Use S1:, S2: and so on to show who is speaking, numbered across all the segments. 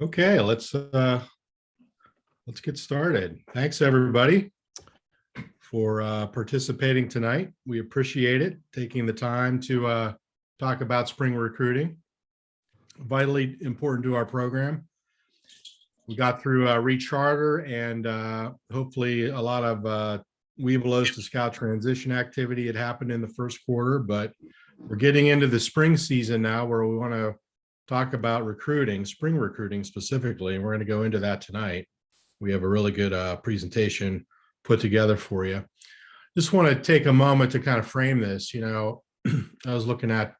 S1: Okay, let's get started. Thanks everybody for participating tonight. We appreciate it, taking the time to talk about spring recruiting. Vitally important to our program. We got through recharter and hopefully a lot of Webelos to Scout transition activity had happened in the first quarter, but we're getting into the spring season now where we want to talk about recruiting, spring recruiting specifically, and we're going to go into that tonight. We have a really good presentation put together for you. Just want to take a moment to kind of frame this. I was looking at,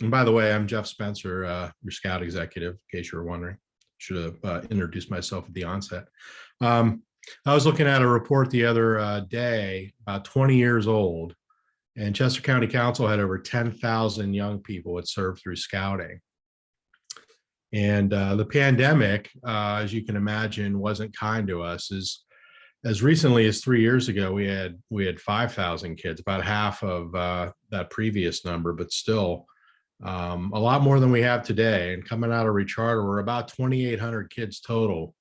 S1: and by the way, I'm Jeff Spencer, your Scout executive, in case you were wondering. Should have introduced myself at the onset. I was looking at a report the other day, about 20 years old, and Chester County Council had over 10,000 young people it served through scouting. And the pandemic, as you can imagine, wasn't kind to us. As recently as 3 years ago, we had 5,000 kids, about half of that previous number, but still a lot more than we have today. And coming out of recharter, we're about 2,800 kids total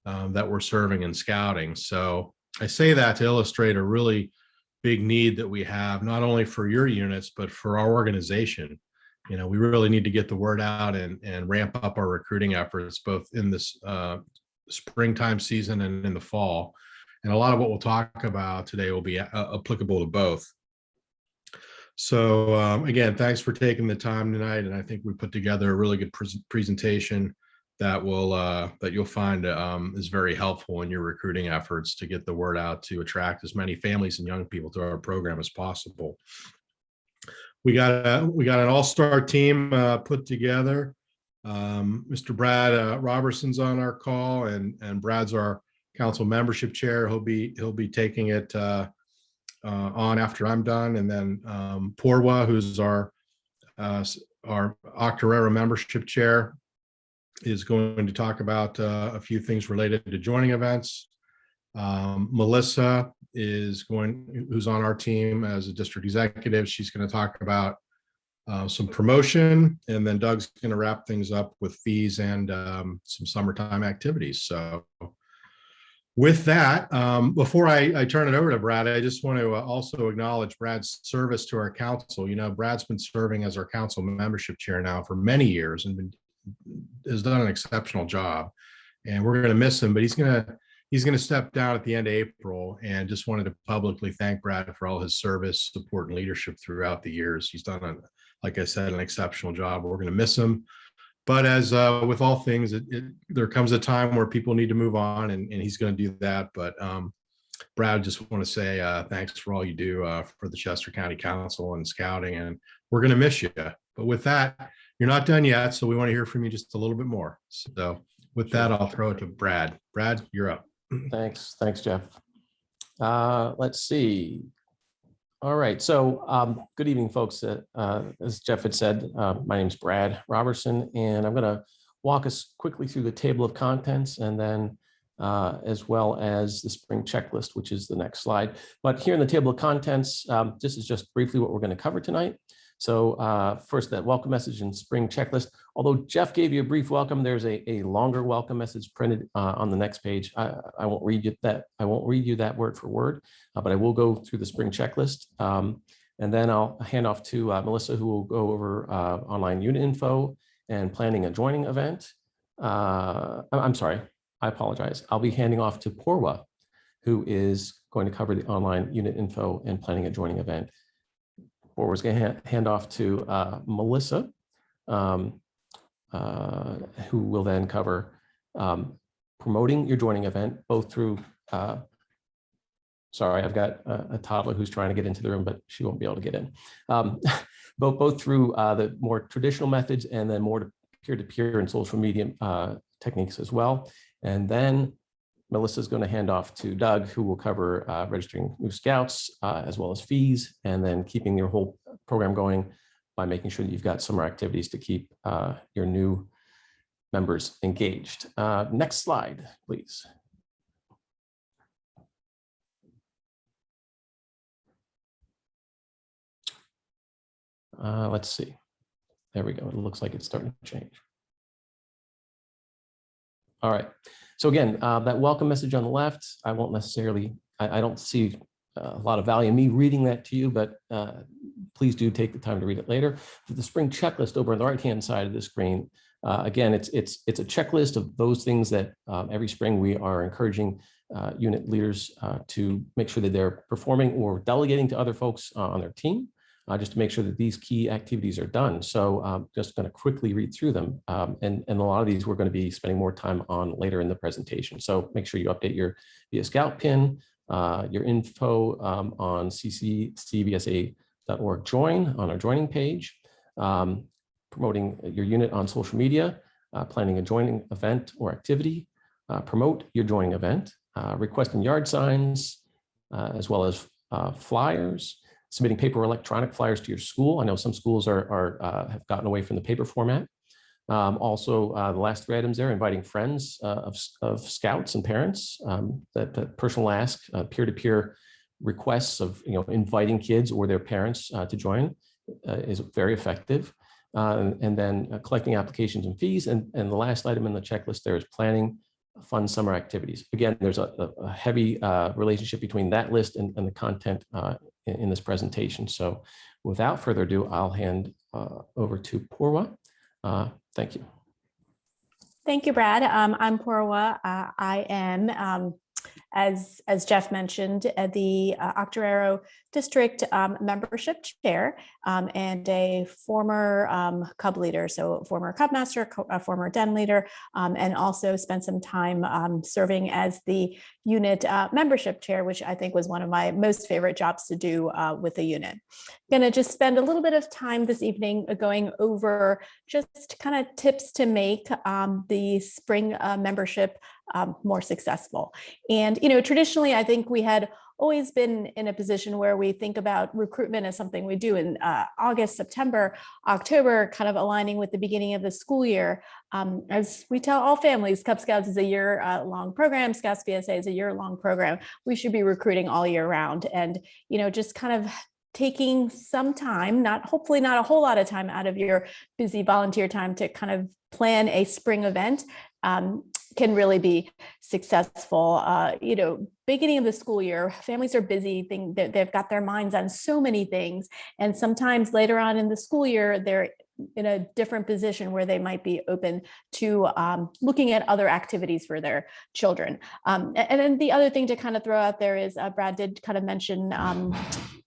S1: that we're serving in scouting. So I say that to illustrate a really big need that we have, not only for your units, but for our organization. We really need to get the word out and ramp up our recruiting efforts, both in this springtime season and in the fall. And a lot of what we'll talk about today will be applicable to both. So again, thanks for taking the time tonight. And I think we put together a really good presentation that you'll find is very helpful in your recruiting efforts to get the word out to attract as many families and young people to our program as possible. We got an all-star team put together. Mr. Brad Robertson's on our call, and Brad's our council membership chair. He'll be taking it on after I'm done, and then Porwa, who's our Octorara membership chair, is going to talk about a few things related to joining events. Melissa who's on our team as a district executive. She's going to talk about some promotion, and then Doug's going to wrap things up with fees and some summertime activities. So with that, before I turn it over to Brad, I just want to also acknowledge Brad's service to our council. Brad's been serving as our council membership chair now for many years and has done an exceptional job, and we're going to miss him, but he's going to step down at the end of April, and just wanted to publicly thank Brad for all his service, support, and leadership throughout the years. He's done, like I said, an exceptional job. We're going to miss him. But as with all things, there comes a time where people need to move on, and he's going to do that. But Brad, just want to say thanks for all you do for the Chester County Council and scouting, and we're going to miss you. But with that, you're not done yet, so we want to hear from you just a little bit more. So with that, I'll throw it to Brad. Brad, you're up.
S2: Thanks, Jeff. Let's see. All right, so good evening, folks. As Jeff had said, my name is Brad Robertson, and I'm going to walk us quickly through the table of contents, and then as well as the spring checklist, which is the next slide. But here in the table of contents, this is just briefly what we're going to cover tonight. So first, that welcome message and spring checklist. Although Jeff gave you a brief welcome, there's a longer welcome message printed on the next page. I won't read you that. I won't read you that word for word, but I will go through the spring checklist, and then I'll hand off to Melissa, who will go over online unit info and planning a joining event. I'm sorry, I apologize. I'll be handing off to Porwa, who is going to cover the online unit info and planning a joining event. Porwa's going to hand off to Melissa, who will then cover promoting your joining event, both through, sorry, I've got a toddler who's trying to get into the room, but she won't be able to get in. Both through the more traditional methods, and then more peer-to-peer and social media techniques as well. And then Melissa's going to hand off to Doug, who will cover registering new scouts, as well as fees, and then keeping your whole program going by making sure that you've got summer activities to keep your new members engaged. Next slide, please. Let's see. There we go. It looks like it's starting to change. All right. So again, that welcome message on the left, I won't necessarily, I don't see a lot of value in me reading that to you, but please do take the time to read it later. The spring checklist over on the right-hand side of the screen, again, it's a checklist of those things that every spring we are encouraging unit leaders to make sure that they're performing or delegating to other folks on their team, just to make sure that these key activities are done. So I'm just going to quickly read through them. And a lot of these we're going to be spending more time on later in the presentation. So make sure you update your Via Scout pin, your info on cbsa.org join on our joining page, promoting your unit on social media, planning a joining event or activity, promote your joining event, requesting yard signs, as well as flyers, submitting paper or electronic flyers to your school. I know some schools have gotten away from the paper format. Also, the last three items there, inviting friends of scouts and parents, that personal ask, peer-to-peer requests of inviting kids or their parents to join is very effective. And then collecting applications and fees. And the last item in the checklist there is planning fun summer activities. Again, there's a heavy relationship between that list and the content in this presentation. So without further ado, I'll hand over to Purwa. Thank you.
S3: Thank you, Brad. I'm Purwa. I am, as Jeff mentioned, the Octoraro District Membership Chair and a former Cub leader, so former Cub Master, a former Den leader, and also spent some time serving as the unit membership chair, which I think was one of my most favorite jobs to do with the unit. Going to just spend a little bit of time this evening going over just kind of tips to make the spring membership more successful. And, traditionally, I think we had always been in a position where we think about recruitment as something we do in August, September, October, kind of aligning with the beginning of the school year. As we tell all families, Cub Scouts is a year-long program, Scouts BSA is a year-long program. We should be recruiting all year round. And, just kind of taking some time, hopefully not a whole lot of time out of your busy volunteer time to kind of plan a spring event can really be successful. Beginning of the school year, families are busy. They've got their minds on so many things. And sometimes later on in the school year, they're in a different position where they might be open to looking at other activities for their children. And then the other thing to kind of throw out there is Brad did kind of mention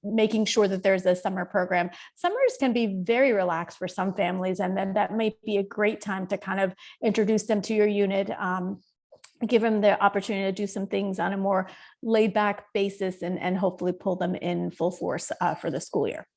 S3: making sure that there's a summer program. Summers can be very relaxed for some families, and then that may be a great time to kind of introduce them to your unit, give them the opportunity to do some things on a more laid back basis and hopefully pull them in full force for the school year.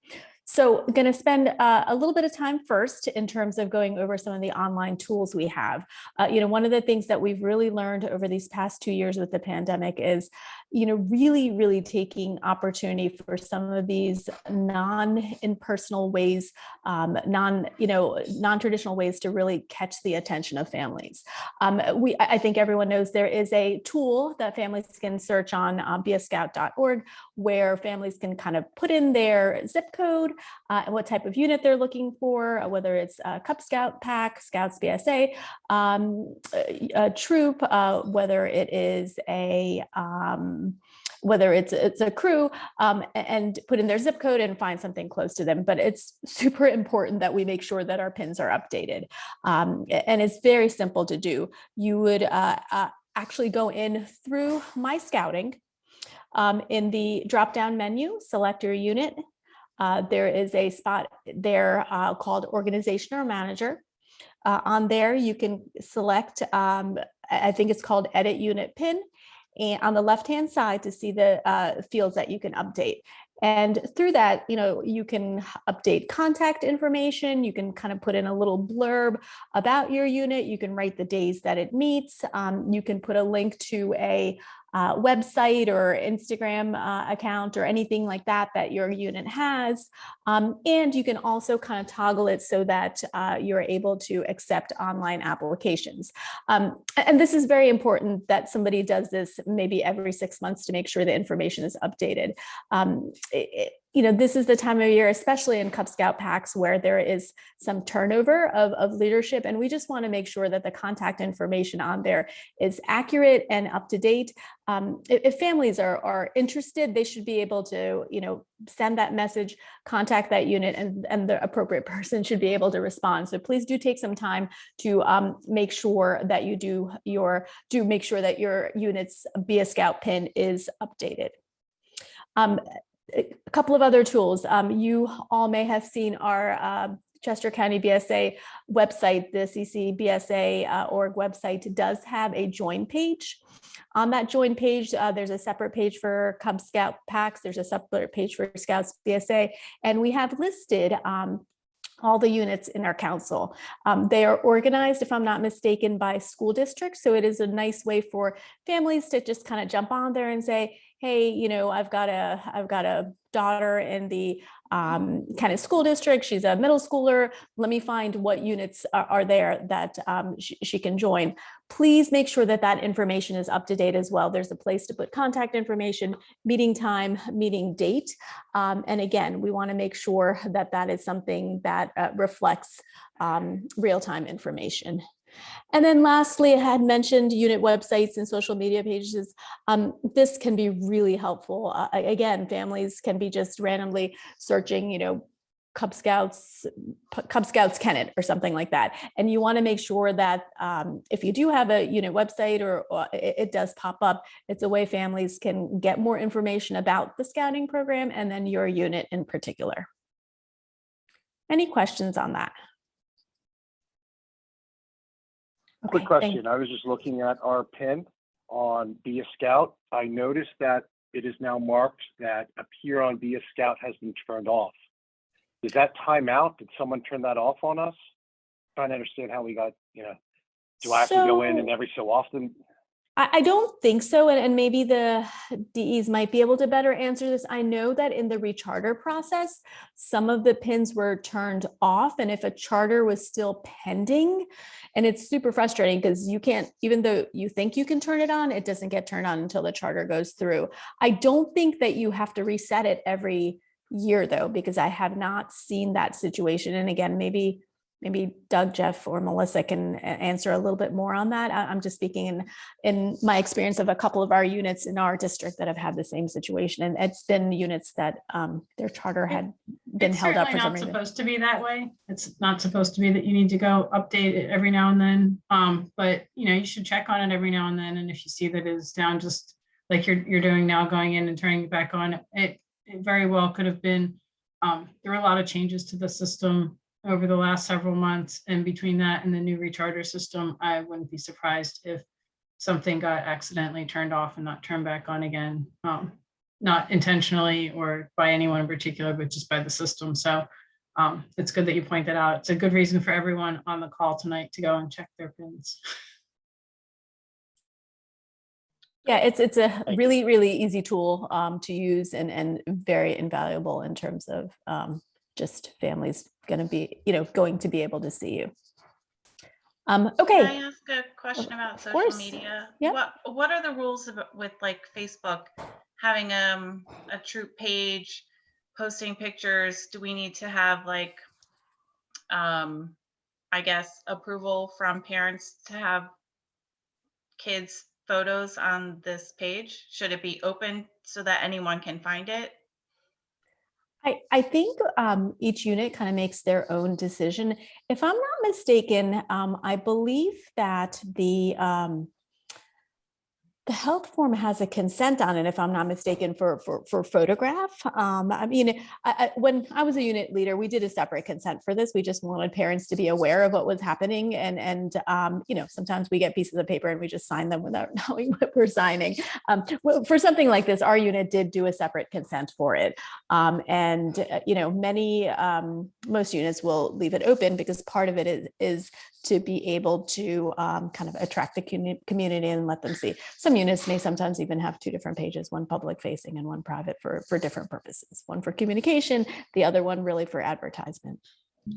S3: So I'm going to spend a little bit of time first in terms of going over some of the online tools we have. One of the things that we've really learned over these past 2 years with the pandemic is, really taking opportunity for some of these non-impersonal ways, non-traditional ways to really catch the attention of families. I think everyone knows there is a tool that families can search on viascout.org where families can kind of put in their zip code, and what type of unit they're looking for, whether it's a Cub Scout pack, Scouts BSA, a troop, whether it is whether it's a crew, and put in their zip code and find something close to them. But it's super important that we make sure that our pins are updated. And it's very simple to do. You would actually go in through My Scouting. In the drop-down menu, select your unit. There is a spot there called Organization or Manager. On there, you can select, I think it's called Edit Unit Pin, and on the left-hand side to see the fields that you can update. And through that, you can update contact information. You can kind of put in a little blurb about your unit. You can write the days that it meets. You can put a link to a website or Instagram account or anything like that your unit has. And you can also kind of toggle it so that you're able to accept online applications. And this is very important that somebody does this maybe every 6 months to make sure the information is updated. this is the time of year, especially in Cub Scout packs, where there is some turnover of leadership. And we just want to make sure that the contact information on there is accurate and up to date. If families are interested, they should be able to, send that message, contact that unit, and the appropriate person should be able to respond. So please do take some time to make sure that you make sure that your unit's Be a Scout pin is updated. A couple of other tools. You all may have seen our Chester County BSA website. The CCBSA.org website does have a join page. On that join page, there's a separate page for Cub Scout packs. There's a separate page for Scouts BSA, and we have listed all the units in our council. They are organized, if I'm not mistaken, by school district. So it is a nice way for families to just kind of jump on there and say, hey, I've got a daughter in the kind of school district. She's a middle schooler. Let me find what units are there that she can join. Please make sure that that information is up to date as well. There's a place to put contact information, meeting time, meeting date. And again, we want to make sure that that is something that reflects real-time information. And then lastly, I had mentioned unit websites and social media pages. This can be really helpful. Again, families can be just randomly searching, Cub Scouts Kennett or something like that. And you want to make sure that if you do have a unit website or it does pop up, it's a way families can get more information about the scouting program and then your unit in particular. Any questions on that?
S4: Quick question. I was just looking at our pin on Be a Scout. I noticed that it is now marked that Appear on Be a Scout has been turned off. Is that timeout? Did someone turn that off on us? Trying to understand how we got, do I have to go in and every so often?
S3: I don't think so. And maybe the DEs might be able to better answer this. I know that in the recharter process, some of the pins were turned off. And if a charter was still pending, and it's super frustrating because you can't, even though you think you can turn it on, it doesn't get turned on until the charter goes through. I don't think that you have to reset it every year though, because I have not seen that situation. And again, maybe Doug, Jeff, or Melissa can answer a little bit more on that. I'm just speaking in my experience of a couple of our units in our district that have had the same situation. And it's been units that their charter had been held up for some reason.
S5: It's supposed to be that way. It's not supposed to be that you need to go update it every now and then. But you should check on it every now and then. And if you see that it's down, just like you're doing now, going in and turning it back on, it very well could have been. There were a lot of changes to the system over the last several months, and between that and the new recharter system, I wouldn't be surprised if something got accidentally turned off and not turned back on again, not intentionally or by anyone in particular, but just by the system. So it's good that you point that out. It's a good reason for everyone on the call tonight to go and check their pins.
S3: Yeah, it's a really, really easy tool to use and very invaluable in terms of just families going to be able to see you. Okay.
S6: Can I ask a question about social media?
S3: Yeah.
S6: What are the rules with like Facebook having a troop page, posting pictures? Do we need to have like, I guess, approval from parents to have kids' photos on this page? Should it be open so that anyone can find it?
S3: I think each unit kind of makes their own decision. If I'm not mistaken, I believe that the health form has a consent on it, if I'm not mistaken, for photograph. I mean, when I was a unit leader, we did a separate consent for this. We just wanted parents to be aware of what was happening. And sometimes we get pieces of paper and we just sign them without knowing what we're signing. For something like this, our unit did do a separate consent for it. Most units will leave it open because part of it is to be able to kind of attract the community and let them see. Some units may sometimes even have two different pages, one public facing and one private for different purposes. One for communication, the other one really for advertisement.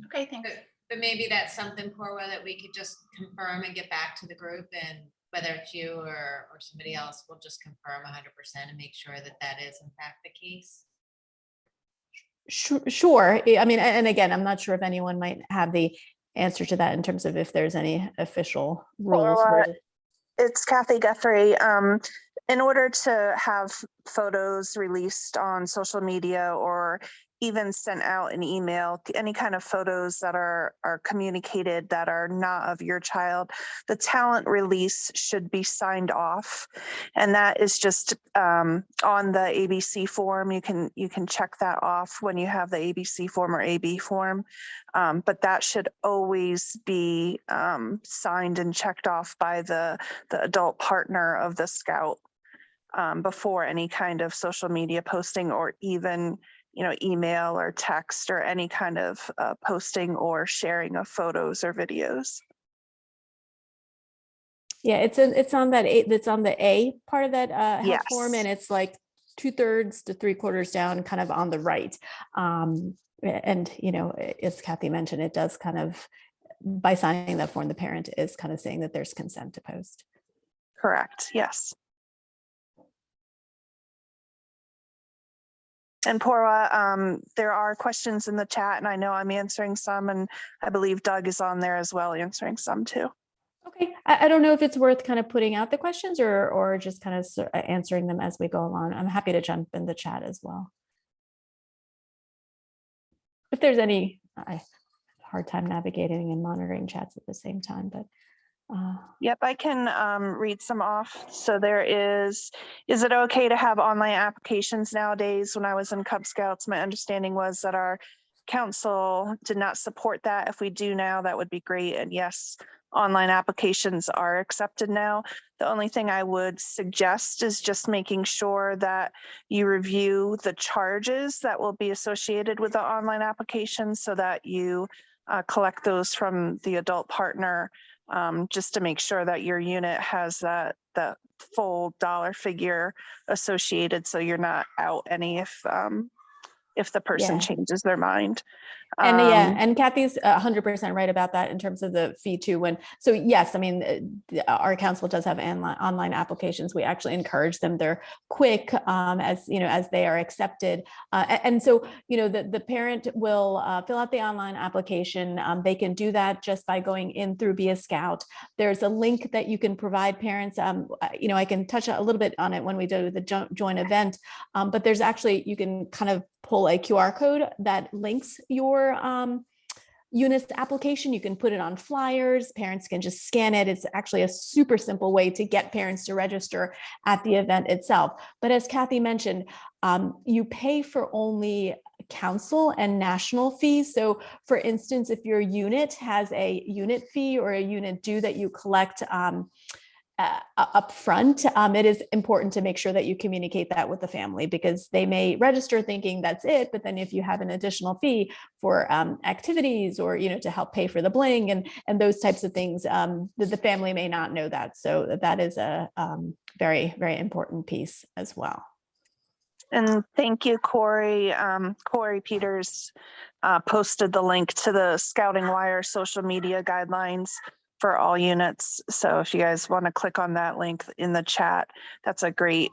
S6: Okay, thanks.
S7: But maybe that's something, Porwa, that we could just confirm and get back to the group, and whether it's you or somebody else, we'll just confirm 100% and make sure that that is in fact the case.
S3: Sure. I mean, and again, I'm not sure if anyone might have the answer to that in terms of if there's any official rules.
S8: It's Kathy Guthrie. In order to have photos released on social media or even sent out an email, any kind of photos that are communicated that are not of your child, the talent release should be signed off. And that is just on the ABC form. You can check that off when you have the ABC form or AB form. But that should always be signed and checked off by the adult partner of the scout before any kind of social media posting or even email or text or any kind of posting or sharing of photos or videos.
S3: Yeah, it's on the A part of that health
S8: Yes.
S3: form, and it's like 2/3 to 3/4 down, kind of on the right. And as Kathy mentioned, it does kind of, by signing that form, the parent is kind of saying that there's consent to post.
S8: Correct. Yes. And Porwa, there are questions in the chat, and I know I'm answering some, and I believe Doug is on there as well, answering some too.
S3: Okay, I don't know if it's worth kind of putting out the questions or just kind of answering them as we go along. I'm happy to jump in the chat as well. If there's any, I have a hard time navigating and monitoring chats at the same time, but.
S8: Yep, I can read some off. So there is it okay to have online applications nowadays? When I was in Cub Scouts, my understanding was that our council did not support that. If we do now, that would be great. And yes, online applications are accepted now. The only thing I would suggest is just making sure that you review the charges that will be associated with the online application so that you collect those from the adult partner. Just to make sure that your unit has that full dollar figure associated, so you're not out any if the person changes their mind.
S3: And and Kathy's 100% right about that in terms of the fee too. So yes, I mean, our council does have online applications. We actually encourage them. They're quick as they are accepted. And so, the parent will fill out the online application. They can do that just by going in through Be a Scout. There's a link that you can provide parents. I can touch a little bit on it when we do the joint event, but there's actually, you can kind of pull a QR code that links your UNIS application. You can put it on flyers. Parents can just scan it. It's actually a super simple way to get parents to register at the event itself. But as Kathy mentioned, you pay for only council and national fees. So for instance, if your unit has a unit fee or a unit due that you collect up front, it is important to make sure that you communicate that with the family, because they may register thinking that's it, but then if you have an additional fee for activities or to help pay for the bling and those types of things, the family may not know that. So that is a very, very important piece as well.
S8: And thank you, Corey. Corey Peters posted the link to the Scouting Wire social media guidelines for all units. So if you guys want to click on that link in the chat, that's a great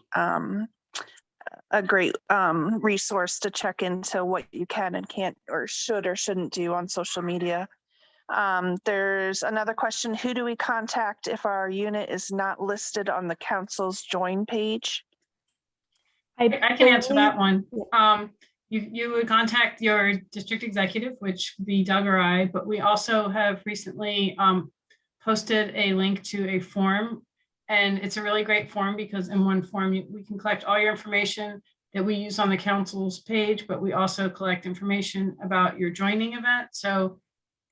S8: resource to check into what you can and can't or should or shouldn't do on social media. There's another question. Who do we contact if our unit is not listed on the council's join page?
S5: I can answer that one. You would contact your district executive, which would be Doug or I, but we also have recently posted a link to a form, and it's a really great form because in one form we can collect all your information that we use on the council's page, but we also collect information about your joining event. So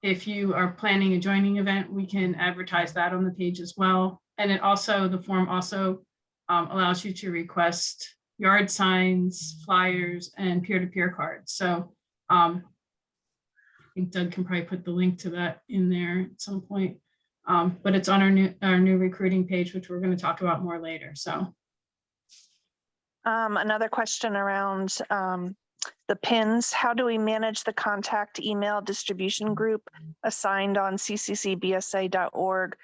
S5: if you are planning a joining event, we can advertise that on the page as well. And the form also allows you to request yard signs, flyers, and peer-to-peer cards. So I think Doug can probably put the link to that in there at some point. But it's on our new recruiting page, which we're going to talk about more later. So
S8: another question around the pins. How do we manage the contact email distribution group assigned on cccbsa.org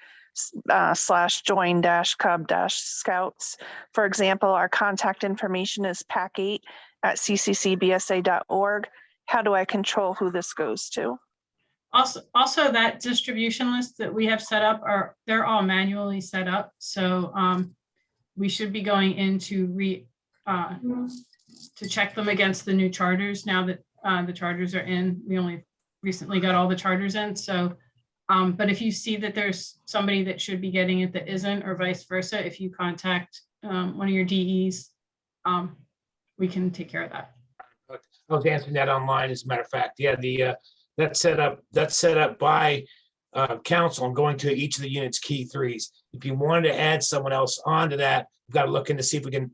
S8: /join-cub-scouts? For example, our contact information is pack8@cccbsa.org. how do I control who this goes to?
S5: Also that distribution list that we have set up they're all manually set up. So we should be going in to check them against the new charters now that the charters are in. We only recently got all the charters in. So, but if you see that there's somebody that should be getting it that isn't, or vice versa, if you contact one of your DEs, we can take care of that.
S9: I was answering that online, as a matter of fact. Yeah, that's set up by council and going to each of the units' key threes. If you wanted to add someone else onto that, you've got to look into see if we can,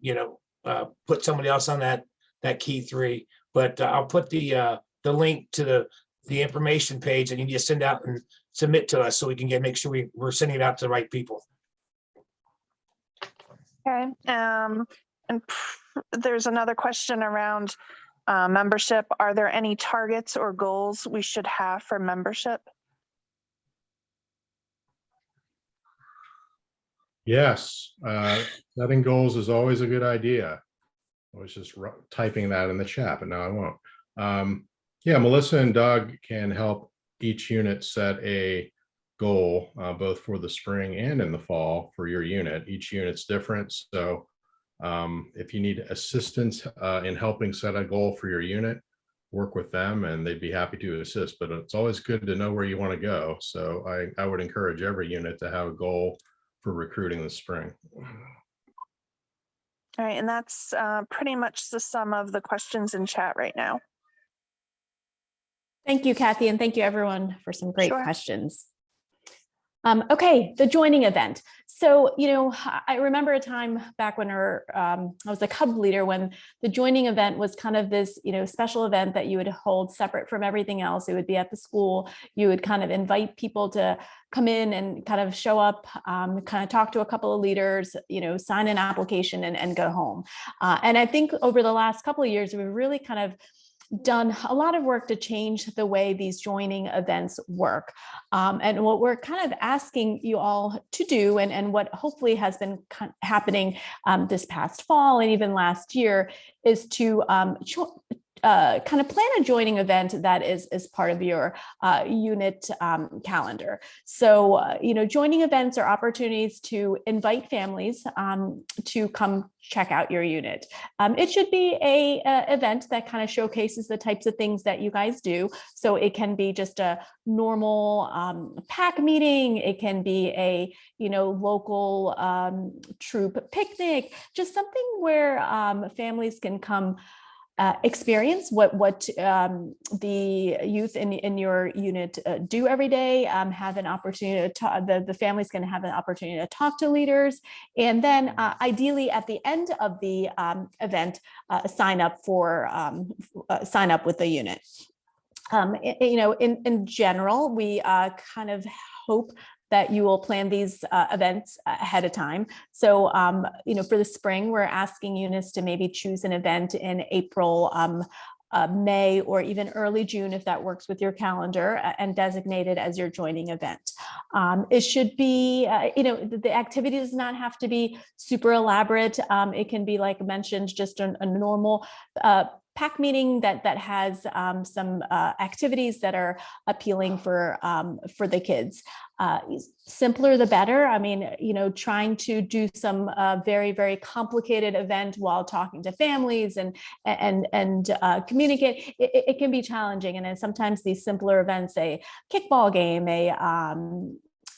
S9: put somebody else on that key three. But I'll put the link to the information page that you need to send out and submit to us so we can make sure we're sending it out to the right people.
S8: Okay. And there's another question around membership. Are there any targets or goals we should have for membership?
S1: Yes, setting goals is always a good idea. I was just typing that in the chat, but now I won't. Yeah, Melissa and Doug can help each unit set a goal, both for the spring and in the fall for your unit. Each unit's different. So if you need assistance in helping set a goal for your unit, work with them and they'd be happy to assist. But it's always good to know where you want to go. So I would encourage every unit to have a goal for recruiting this spring.
S8: All right, and that's pretty much the sum of the questions in chat right now.
S3: Thank you, Kathy, and thank you everyone for some great
S8: Sure.
S3: questions. Okay, the joining event. So, I remember a time back when I was a Cub leader when the joining event was kind of this, special event that you would hold separate from everything else. It would be at the school. You would kind of invite people to come in and kind of show up, kind of talk to a couple of leaders, sign an application and go home. And I think over the last couple of years, we've really kind of done a lot of work to change the way these joining events work. And what we're kind of asking you all to do, and what hopefully has been happening this past fall and even last year, is to kind of plan a joining event that is part of your unit calendar. So, joining events are opportunities to invite families to come check out your unit. It should be a event that kind of showcases the types of things that you guys do. So it can be just a normal PAC meeting. It can be a local troop picnic, just something where families can come experience what the youth in your unit do every day, have an opportunity to talk, the families can have an opportunity to talk to leaders, and then ideally at the end of the event, sign up with the unit. In general, we kind of hope that you will plan these events ahead of time. So, for the spring, we're asking units to maybe choose an event in April, May, or even early June, if that works with your calendar, and designate it as your joining event. It should be, the activity does not have to be super elaborate. It can be, like mentioned, just a normal PAC meeting that has some activities that are appealing for the kids. Simpler the better. I mean, trying to do some very, very complicated event while talking to families and communicate, it can be challenging. And then sometimes these simpler events, a kickball game,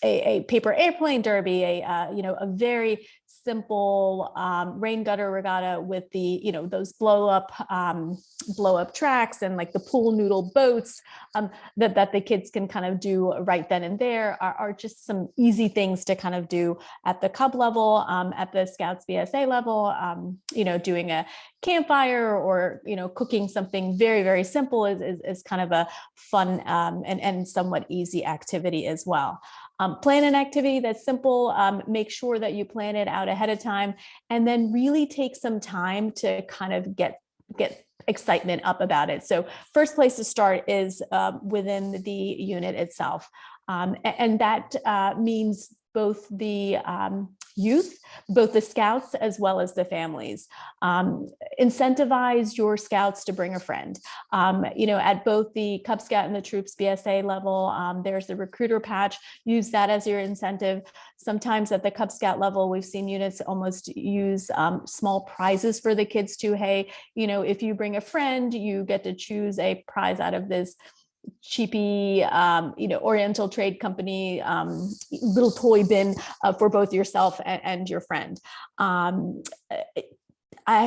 S3: a paper airplane derby, a very simple rain gutter regatta with the those blow up tracks and like the pool noodle boats that the kids can kind of do right then and there are just some easy things to kind of do at the Cub level, at the Scouts BSA level. Doing a campfire or cooking something very, very simple is kind of a fun and somewhat easy activity as well. Plan an activity that's simple. Make sure that you plan it out ahead of time, and then really take some time to kind of get excitement up about it. So first place to start is within the unit itself. And that means both the youth, both the scouts as well as the families. Incentivize your scouts to bring a friend. At both the Cub Scout and the Troops BSA level, there's the recruiter patch. Use that as your incentive. Sometimes at the Cub Scout level, we've seen units almost use small prizes for the kids too. Hey, if you bring a friend, you get to choose a prize out of this cheapy, Oriental Trade Company little toy bin for both yourself and your friend.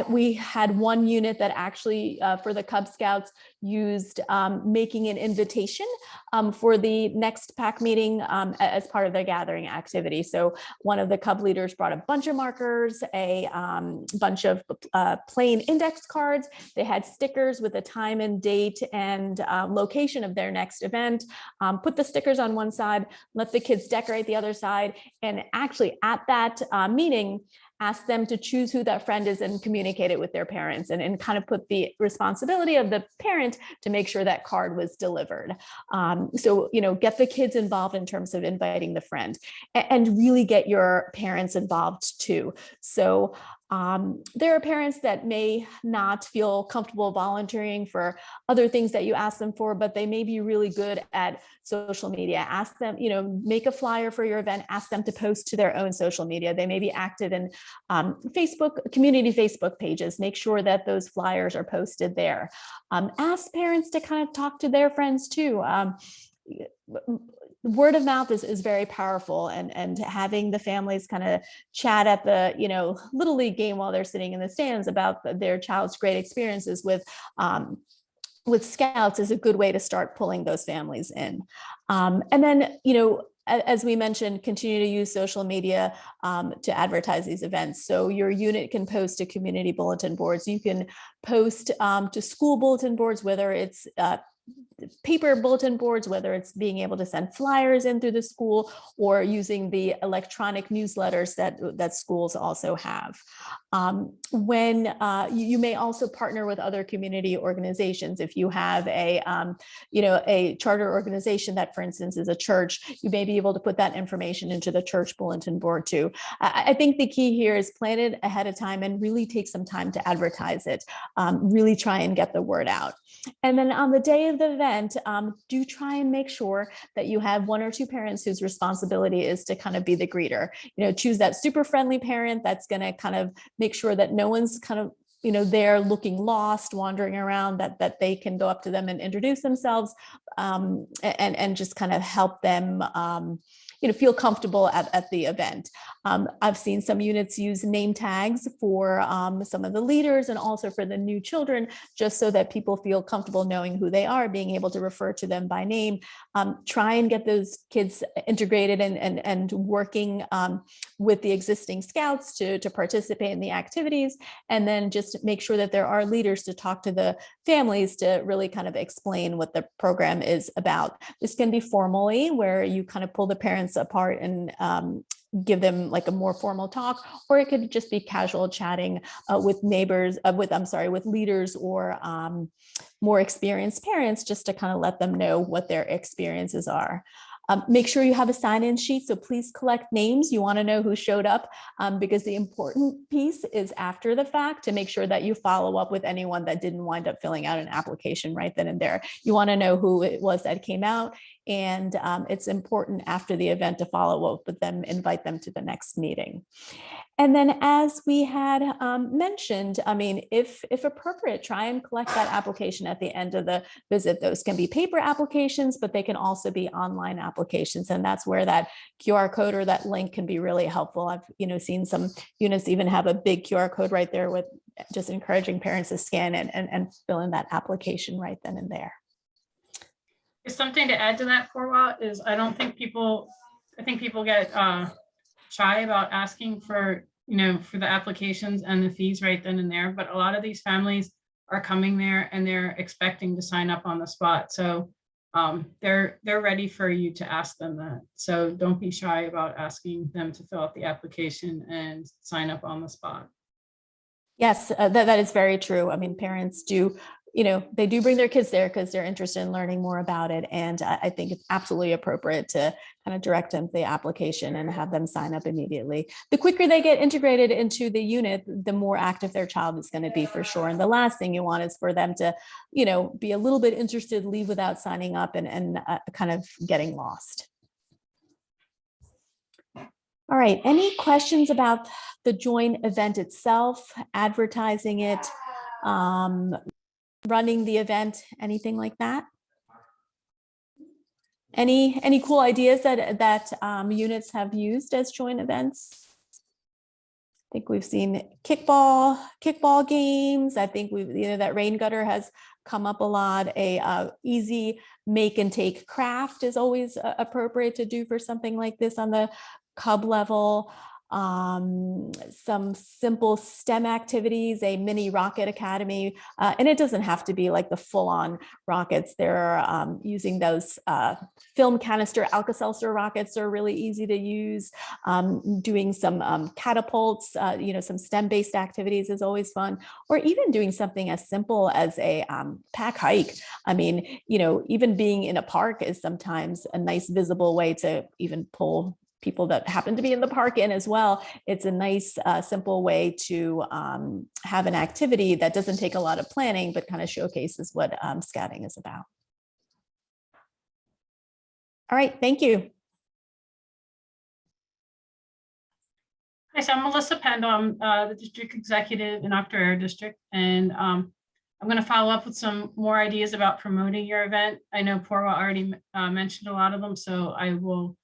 S3: We had one unit that actually for the Cub Scouts used making an invitation for the next pack meeting as part of their gathering activity. So one of the Cub leaders brought a bunch of markers, a bunch of plain index cards. They had stickers with the time and date and location of their next event. Put the stickers on one side, let the kids decorate the other side. And actually at that meeting, ask them to choose who that friend is and communicate it with their parents and kind of put the responsibility of the parent to make sure that card was delivered. So, get the kids involved in terms of inviting the friend and really get your parents involved too. So there are parents that may not feel comfortable volunteering for other things that you ask them for, but they may be really good at social media. Ask them, make a flyer for your event, ask them to post to their own social media. They may be active in community Facebook pages. Make sure that those flyers are posted there. Ask parents to kind of talk to their friends too. Word of mouth is very powerful, and having the families kind of chat at the Little League game while they're sitting in the stands about their child's great experiences with scouts is a good way to start pulling those families in. And then as we mentioned, continue to use social media to advertise these events. So your unit can post to community bulletin boards. You can post to school bulletin boards, whether it's paper bulletin boards, whether it's being able to send flyers in through the school or using the electronic newsletters that schools also have. When you may also partner with other community organizations. If you have a charter organization that, for instance, is a church, you may be able to put that information into the church bulletin board too. I think the key here is plan it ahead of time and really take some time to advertise it. Really try and get the word out. And then on the day of the event, do try and make sure that you have one or two parents whose responsibility is to kind of be the greeter. Choose that super friendly parent that's going to kind of make sure that no one's kind of they're looking lost, wandering around, that they can go up to them and introduce themselves and just kind of help them feel comfortable at the event. I've seen some units use name tags for some of the leaders and also for the new children, just so that people feel comfortable knowing who they are, being able to refer to them by name. Try and get those kids integrated and working with the existing scouts to participate in the activities, and then just make sure that there are leaders to talk to the families to really kind of explain what the program is about. This can be formally, where you kind of pull the parents apart and give them like a more formal talk, or it could just be casual chatting with neighbors, with leaders or more experienced parents, just to kind of let them know what their experiences are. Make sure you have a sign-in sheet, so please collect names. You want to know who showed up because the important piece is after the fact, to make sure that you follow up with anyone that didn't wind up filling out an application right then and there. You want to know who it was that came out, and it's important after the event to follow up with them, invite them to the next meeting. And then, as we had mentioned, if appropriate, try and collect that application at the end of the visit. Those can be paper applications, but they can also be online applications. And that's where that QR code or that link can be really helpful. I've seen some units even have a big QR code right there with just encouraging parents to scan it and fill in that application right then and there.
S5: Something to add to that for a while is I think people get shy about asking for the applications and the fees right then and there, but a lot of these families are coming there and they're expecting to sign up on the spot. So they're ready for you to ask them that. So don't be shy about asking them to fill out the application and sign up on the spot.
S3: Yes, that is very true. Parents do they do bring their kids there because they're interested in learning more about it. And I think it's absolutely appropriate to kind of direct them to the application and have them sign up immediately. The quicker they get integrated into the unit, the more active their child is going to be, for sure. And the last thing you want is for them to, be a little bit interested, leave without signing up, and kind of getting lost. All right, any questions about the joint event itself, advertising it, running the event, anything like that? Any cool ideas that units have used as joint events? I think we've seen kickball games. I think that rain gutter has come up a lot. A easy make and take craft is always appropriate to do for something like this on the cub level. Some simple STEM activities, a mini rocket academy, and it doesn't have to be like the full-on rockets. They're using those film canister Alka-Seltzer rockets are really easy to use. Doing some catapults, some STEM-based activities is always fun, or even doing something as simple as a pack hike. I mean, even being in a park is sometimes a nice visible way to even pull people that happen to be in the park in as well. It's a nice, simple way to have an activity that doesn't take a lot of planning, but kind of showcases what scouting is about. All right, thank you.
S5: Hi, so I'm Melissa Pendle. I'm the district executive in Octorara District, and I'm going to follow up with some more ideas about promoting your event. I know Porwa already mentioned a lot of them, so I will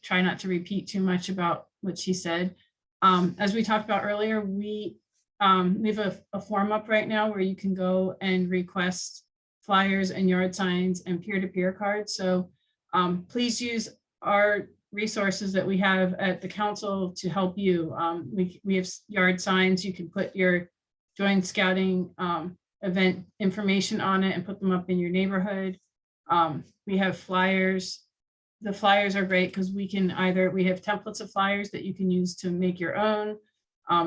S5: try not to repeat too much about what she said. As we talked about earlier, we have a form up right now where you can go and request flyers and yard signs and peer-to-peer cards. So please use our resources that we have at the council to help you. We have yard signs. You can put your joint scouting event information on it and put them up in your neighborhood. We have flyers. The flyers are great because we have templates of flyers that you can use to make your own,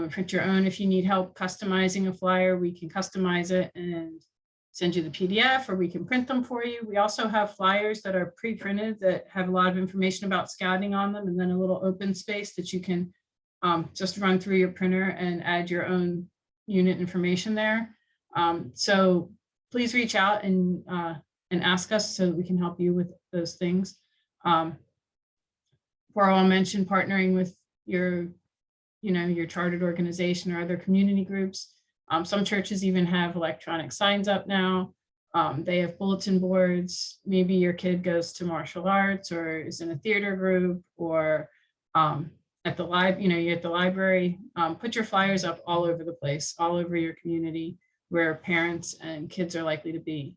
S5: print your own. If you need help customizing a flyer, we can customize it and send you the PDF, or we can print them for you. We also have flyers that are pre-printed that have a lot of information about scouting on them, and then a little open space that you can just run through your printer and add your own unit information there. So please reach out and ask us so that we can help you with those things. I'll mention partnering with your chartered organization or other community groups. Some churches even have electronic signs up now. They have bulletin boards. Maybe your kid goes to martial arts or is in a theater group, or at the you're at the library. Put your flyers up all over the place, all over your community where parents and kids are likely to be.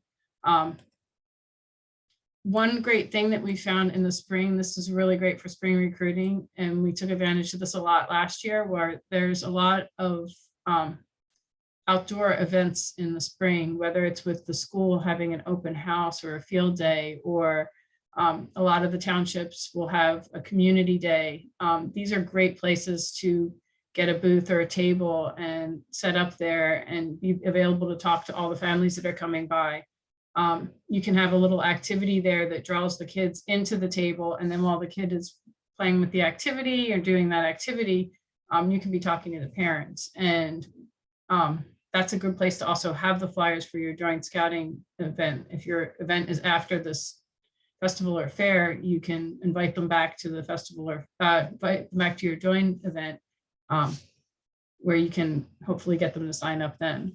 S5: One great thing that we found in the spring, this is really great for spring recruiting, and we took advantage of this a lot last year, where there's a lot of outdoor events in the spring, whether it's with the school having an open house or a field day, or a lot of the townships will have a community day. These are great places to get a booth or a table and set up there and be available to talk to all the families that are coming by. You can have a little activity there that draws the kids into the table, and then while the kid is playing with the activity or doing that activity, you can be talking to the parents. And that's a good place to also have the flyers for your joint scouting event. If your event is after this festival or fair, you can invite them back to the festival, or invite them back to your joint event, where you can hopefully get them to sign up then.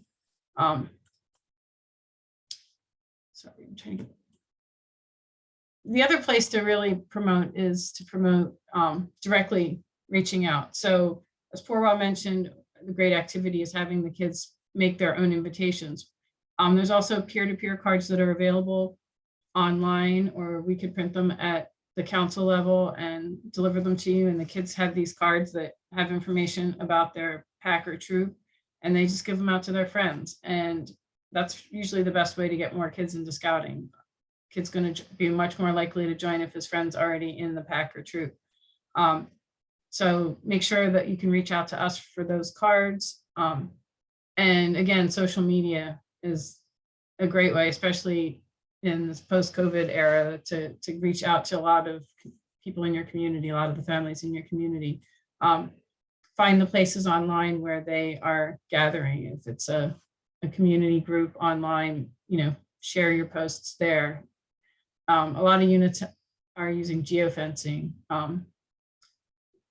S5: Sorry, I'm trying to get. The other place to really promote is to promote directly reaching out. So as Porwa mentioned, the great activity is having the kids make their own invitations. There's also peer-to-peer cards that are available online, or we could print them at the council level and deliver them to you. And the kids have these cards that have information about their pack or troop, and they just give them out to their friends. And that's usually the best way to get more kids into scouting. Kid's going to be much more likely to join if his friend's already in the pack or troop. So make sure that you can reach out to us for those cards. And again, social media is a great way, especially in this post-COVID era, to reach out to a lot of people in your community, a lot of the families in your community. Find the places online where they are gathering. If it's a community group online, share your posts there. A lot of units are using geofencing.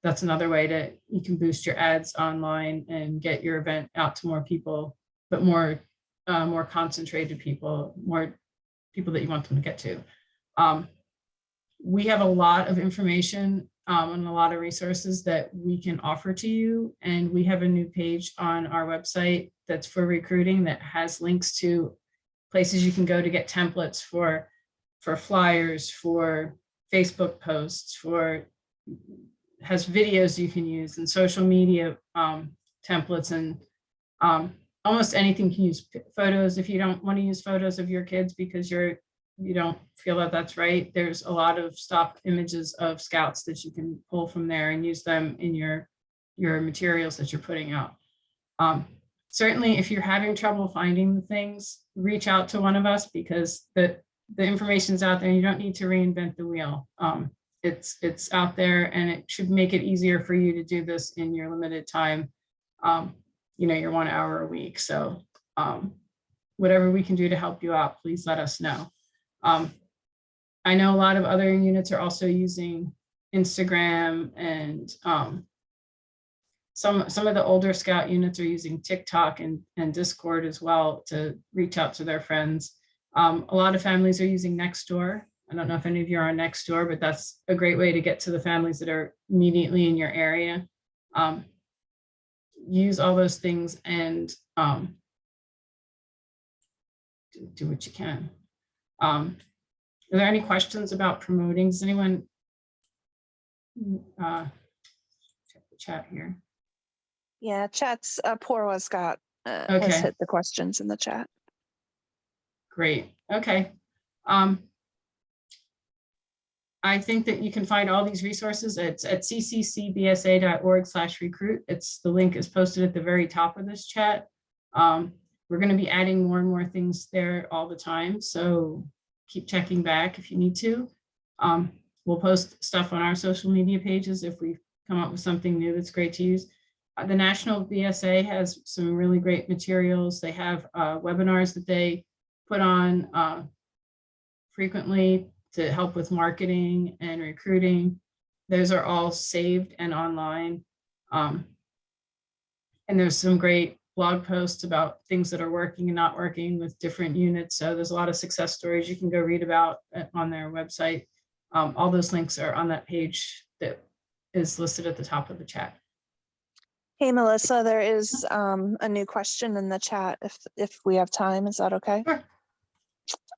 S5: That's another way you can boost your ads online and get your event out to more people, but more concentrated people, more people that you want them to get to. We have a lot of information and a lot of resources that we can offer to you. And we have a new page on our website that's for recruiting that has links to places you can go to get templates for flyers, for Facebook posts, has videos you can use, and social media templates, and almost anything you can use. Photos, if you don't want to use photos of your kids because you don't feel that that's right, there's a lot of stock images of scouts that you can pull from there and use them in your materials that you're putting out. Certainly, if you're having trouble finding the things, reach out to one of us, because the information's out there and you don't need to reinvent the wheel. It's out there, and it should make it easier for you to do this in your limited time, your 1 hour a week. So whatever we can do to help you out, please let us know. I know a lot of other units are also using Instagram, and some of the older Scout units are using TikTok and Discord as well to reach out to their friends. A lot of families are using Nextdoor. I don't know if any of you are on Nextdoor, but that's a great way to get to the families that are immediately in your area. Use all those things and do what you can. Are there any questions about promoting? Does anyone check the chat here?
S8: Yeah, chat's Porwa Scott has
S5: Okay.
S8: hit the questions in the chat.
S5: Great. Okay. I think that you can find all these resources. It's at cccbsa.org/recruit. The link is posted at the very top of this chat. We're going to be adding more and more things there all the time, so keep checking back if you need to. We'll post stuff on our social media pages if we come up with something new that's great to use. The National BSA has some really great materials. They have webinars that they put on frequently to help with marketing and recruiting. Those are all saved and online. And there's some great blog posts about things that are working and not working with different units. So there's a lot of success stories you can go read about on their website. All those links are on that page that is listed at the top of the chat.
S8: Hey, Melissa, there is a new question in the chat if we have time. Is that okay?
S5: Sure.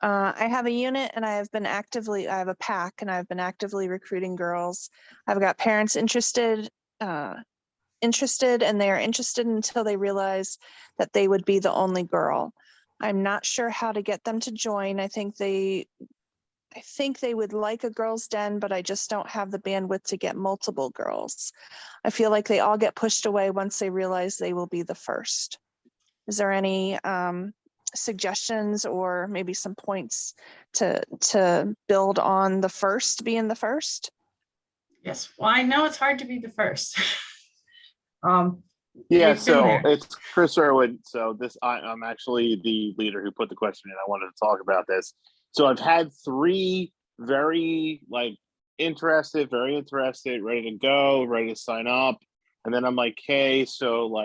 S8: I have a unit and I have a pack and I've been actively recruiting girls. I've got parents interested and they are interested until they realize that they would be the only girl. I'm not sure how to get them to join. I think they would like a girls' den, but I just don't have the bandwidth to get multiple girls. I feel like they all get pushed away once they realize they will be the first. Is there any suggestions or maybe some points to build on being the first?
S5: Yes, well, I know it's hard to be the first.
S10: Yeah, so it's Chris Irwin. So I'm actually the leader who put the question in. I wanted to talk about this. So I've had 3 very interested, ready to go, ready to sign up. And then I'm like, hey, so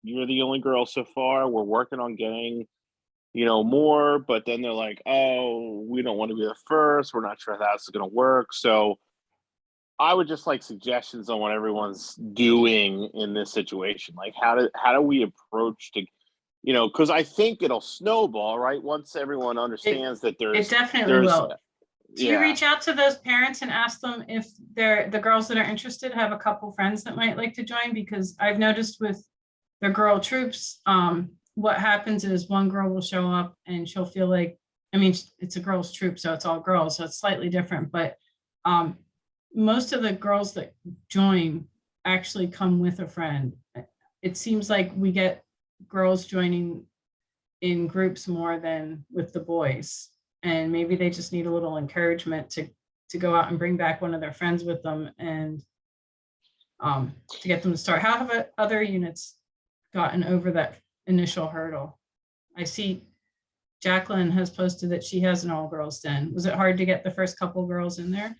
S10: you're the only girl so far. We're working on getting, more, but then they're like, oh, we don't want to be the first. We're not sure how that's going to work. So I would just like suggestions on what everyone's doing in this situation. Like how do we approach to, because I think it'll snowball, right? Once everyone understands that
S5: it definitely will. Do you reach out to those parents and ask them if the girls that are interested have a couple friends that might like to join? Because I've noticed with the girl troops, what happens is one girl will show up and she'll feel like, it's a girls troop, so it's all girls, so it's slightly different. But most of the girls that join actually come with a friend. It seems like we get girls joining in groups more than with the boys. And maybe they just need a little encouragement to go out and bring back one of their friends with them and to get them to start. How have other units gotten over that initial hurdle? I see Jacqueline has posted that she has an all-girls den. Was it hard to get the first couple girls in there?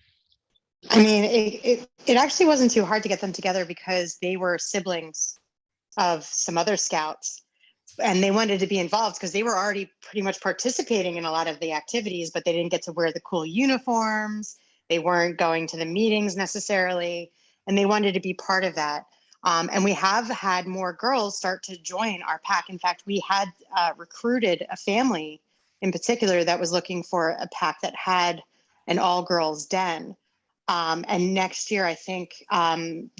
S11: I mean, it actually wasn't too hard to get them together because they were siblings of some other scouts, and they wanted to be involved because they were already pretty much participating in a lot of the activities, but they didn't get to wear the cool uniforms. They weren't going to the meetings necessarily, and they wanted to be part of that. And we have had more girls start to join our pack. In fact, we had recruited a family in particular that was looking for a pack that had an all-girls den. And next year, I think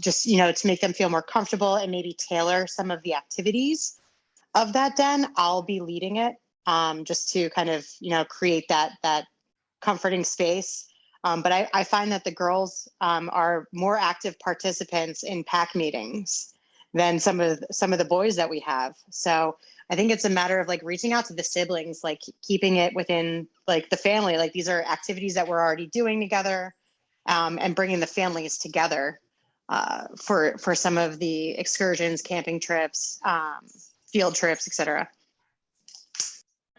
S11: just, to make them feel more comfortable and maybe tailor some of the activities of that den, I'll be leading it just to kind of, create that comforting space. But I find that the girls are more active participants in pack meetings than some of the boys that we have. So I think it's a matter of like reaching out to the siblings, like keeping it within like the family. Like these are activities that we're already doing together, and bringing the families together for some of the excursions, camping trips, field trips, etc.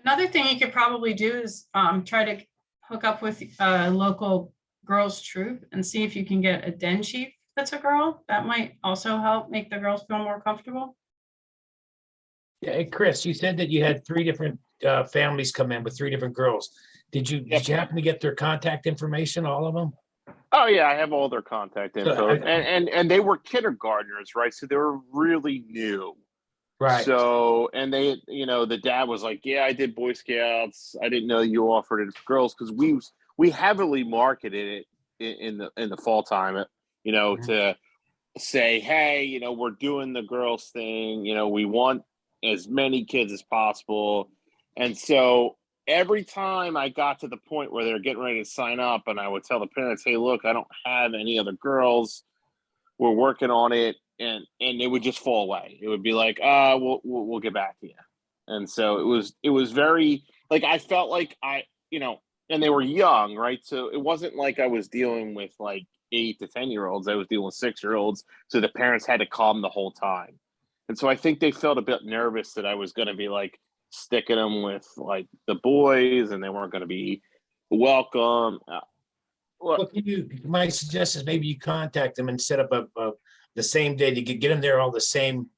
S5: Another thing you could probably do is try to hook up with a local girls troop and see if you can get a den chief that's a girl. That might also help make the girls feel more comfortable.
S9: Yeah, hey, Chris, you said that you had 3 different families come in with 3 different girls. Did you happen to get their contact information, all of them?
S10: Oh yeah, I have all their contact info,
S9: So,
S10: and they were kindergartners, right? So they were really new.
S9: Right.
S10: So, and they, the dad was like, "Yeah, I did Boy Scouts. I didn't know you offered it for girls because we heavily marketed it in the fall time, to say, hey, we're doing the girls thing. We want as many kids as possible, and so every time I got to the point where they're getting ready to sign up, and I would tell the parents, "Hey, look, I don't have any other girls. We're working on it," and it would just fall away. It would be like, we'll get back to you. And so it was very like I felt like and they were young, right? So it wasn't like I was dealing with like 8 to 10-year-olds. I was dealing with 6-year-olds. So the parents had to calm the whole time. And so I think they felt a bit nervous that I was going to be like sticking them with like the boys and they weren't going to be welcome.
S9: What my suggestion is maybe you contact them and set up the same day to get them there all the same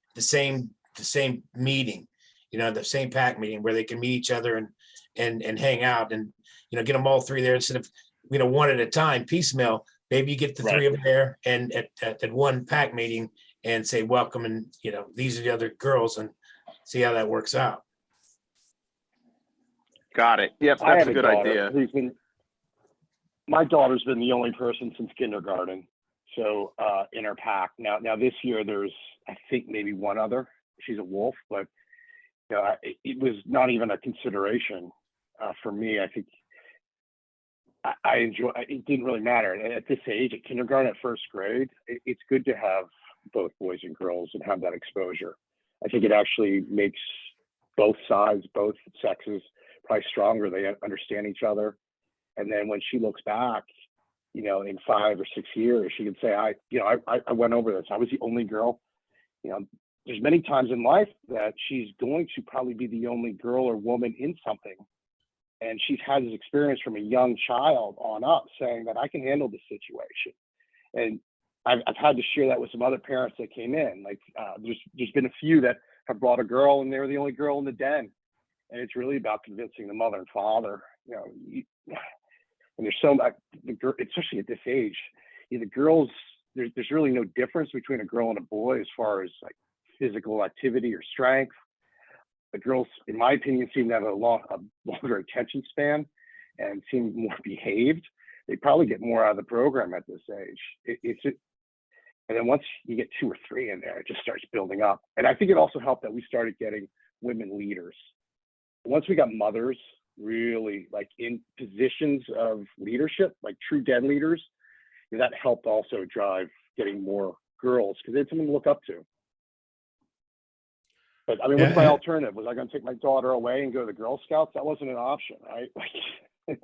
S9: meeting, the same pack meeting where they can meet each other and hang out and, get them all 3 there instead of, one at a time, piecemeal. Maybe you get the 3 of them there and at one pack meeting and say, welcome. And, these are the other girls and see how that works out.
S10: Got it. Yep. That's a good idea.
S4: My daughter's been the only person since kindergarten. So in our pack now this year, there's, I think maybe one other, she's a wolf, but it was not even a consideration for me. I think I enjoy, it didn't really matter at this age, at kindergarten, at first grade, it's good to have both boys and girls and have that exposure. I think it actually makes both sides, both sexes probably stronger. They understand each other. And then when she looks back, in 5 or 6 years, she can say, I went over this. I was the only girl. There's many times in life that she's going to probably be the only girl or woman in something. And she's had this experience from a young child on up saying that I can handle this situation. And I've had to share that with some other parents that came in. Like there's been a few that have brought a girl and they were the only girl in the den. And it's really about convincing the mother and father, and there's so much, especially at this age, the girls, there's really no difference between a girl and a boy as far as like physical activity or strength. The girls, in my opinion, seem to have a longer attention span and seem more behaved. They probably get more out of the program at this age. And then once you get 2 or 3 in there, it just starts building up. And I think it also helped that we started getting women leaders. Once we got mothers really like in positions of leadership, like true den leaders, that helped also drive getting more girls because they had someone to look up to. But I mean, what's my
S1: Yeah.
S4: alternative? Was I going to take my daughter away and go to the Girl Scouts? That wasn't an option, right? Like,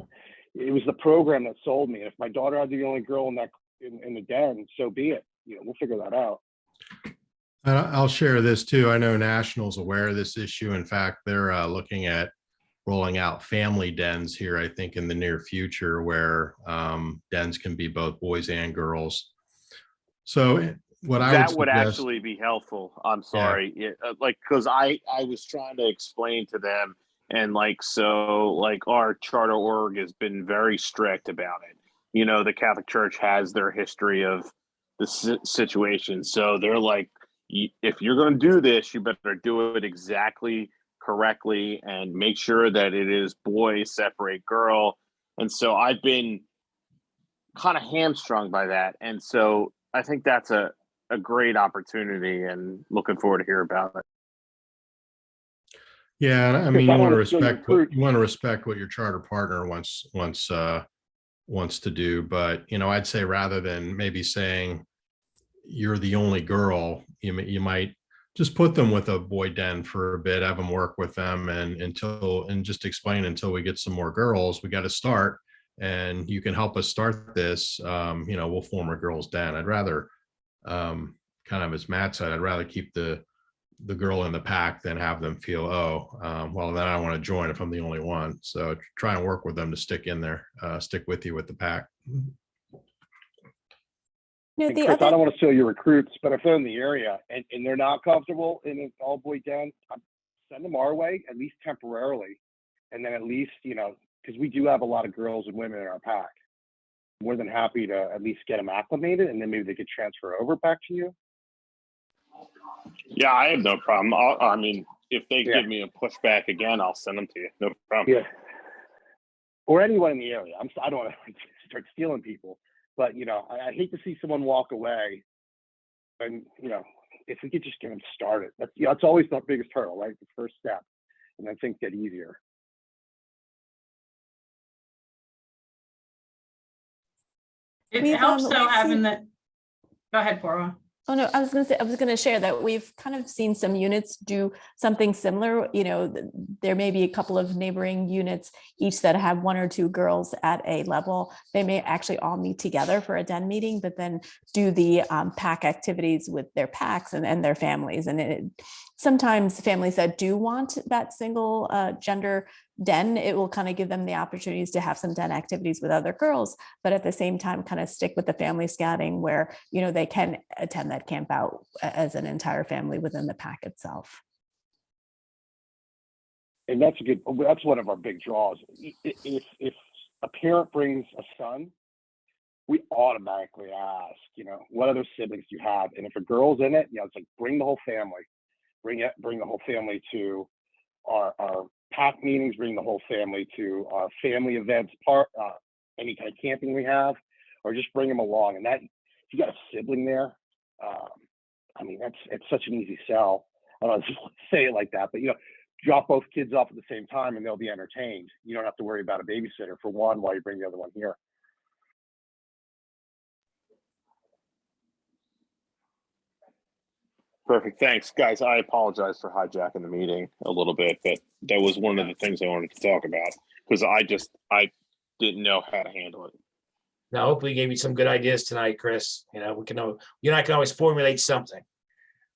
S4: it was the program that sold me. If my daughter had to be the only girl in that in the den, so be it. You know, we'll figure that out.
S1: I'll share this too. I know National's aware of this issue. In fact, they're looking at rolling out family dens here, I think, in the near future, where dens can be both boys and girls. So what I
S10: That
S1: would
S10: would
S1: suggest,
S10: actually be helpful. I'm sorry. Like, because I was trying to explain to them, and like, so like our charter org has been very strict about it. You know, the Catholic Church has their history of the situation. So they're like, if you're going to do this, you better do it exactly correctly and make sure that it is boy separate girl. And so I've been kind of hamstrung by that. And so I think that's a great opportunity, and looking forward to hear about it.
S1: yeah, I
S4: Chris,
S1: mean,
S4: I
S1: you want to
S4: wanna still
S1: respect
S4: recruit.
S1: what your charter partner wants to do, but I'd say rather than maybe saying you're the only girl, you might just put them with a boy den for a bit, have them work with them, and just explain until we get some more girls, we got to start, and you can help us start this. We'll form a girls' den. I'd rather, kind of as Matt said, I'd rather keep the girl in the pack than have them feel, well, then I don't want to join if I'm the only one. So try and work with them to stick in there, stick with you with the pack.
S4: And Chris, I don't want to steal your recruits, but if they're in the area and they're not comfortable in an all boy den, send them our way, at least temporarily. And then at least, because we do have a lot of girls and women in our pack. More than happy to at least get them acclimated, and then maybe they could transfer over back to you.
S10: Yeah, I have no problem. I mean, if they give me a pushback again, I'll send them to you. No problem.
S4: Yeah. Or anyone in the area. I don't want to start stealing people, but I hate to see someone walk away. And if we could just get them started, that's always the biggest hurdle, right? The first step, and then things get easier.
S5: It
S3: We've,
S5: helps though
S3: we've
S5: having
S3: seen-
S5: that. Go ahead, Porwa.
S3: Oh, no, I was going to share that we've kind of seen some units do something similar. There may be a couple of neighboring units, each that have one or two girls at a level. They may actually all meet together for a den meeting, but then do the pack activities with their packs and their families. And sometimes families that do want that single gender den, it will kind of give them the opportunities to have some den activities with other girls, but at the same time kind of stick with the family scouting where they can attend that camp out as an entire family within the pack itself.
S4: And that's one of our big draws. If a parent brings a son, we automatically ask, what other siblings do you have? And if a girl's in it, it's like, bring the whole family, bring the whole family to our pack meetings, bring the whole family to our family events, any kind of camping we have, or just bring them along. And that, if you got a sibling there, it's such an easy sell. I don't know if say it like that, but drop both kids off at the same time and they'll be entertained. You don't have to worry about a babysitter for one while you bring the other one here.
S10: Perfect. Thanks, guys. I apologize for hijacking the meeting a little bit, but that was one of the things I wanted to talk about because I didn't know how to handle it.
S9: Now, hopefully, gave you some good ideas tonight, Chris. You and I can always formulate something.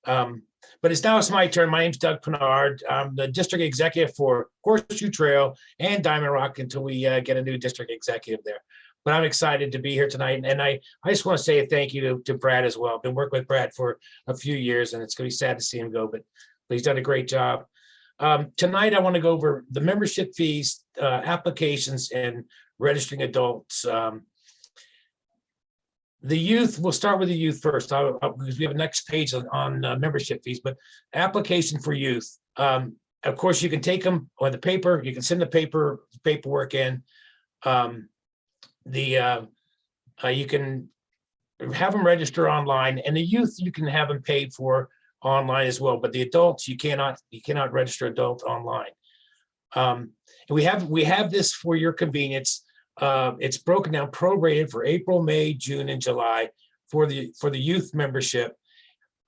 S9: But it's my turn. My name's Doug Pinard. I'm the district executive for Horseshoe Trail and Diamond Rock until we get a new district executive there. But I'm excited to be here tonight. And I just want to say a thank you to Brad as well. I've been working with Brad for a few years, and it's going to be sad to see him go, but he's done a great job. Tonight, I want to go over the membership fees, applications, and registering adults. The youth, we'll start with the youth first because we have a next page on membership fees, but application for youth. Of course, you can take them on the paper. You can send the paperwork in. You can have them register online, and the youth, you can have them paid for online as well. But the adults, you cannot register adult online. And we have this for your convenience. It's broken down, prorated for April, May, June, and July for the youth membership.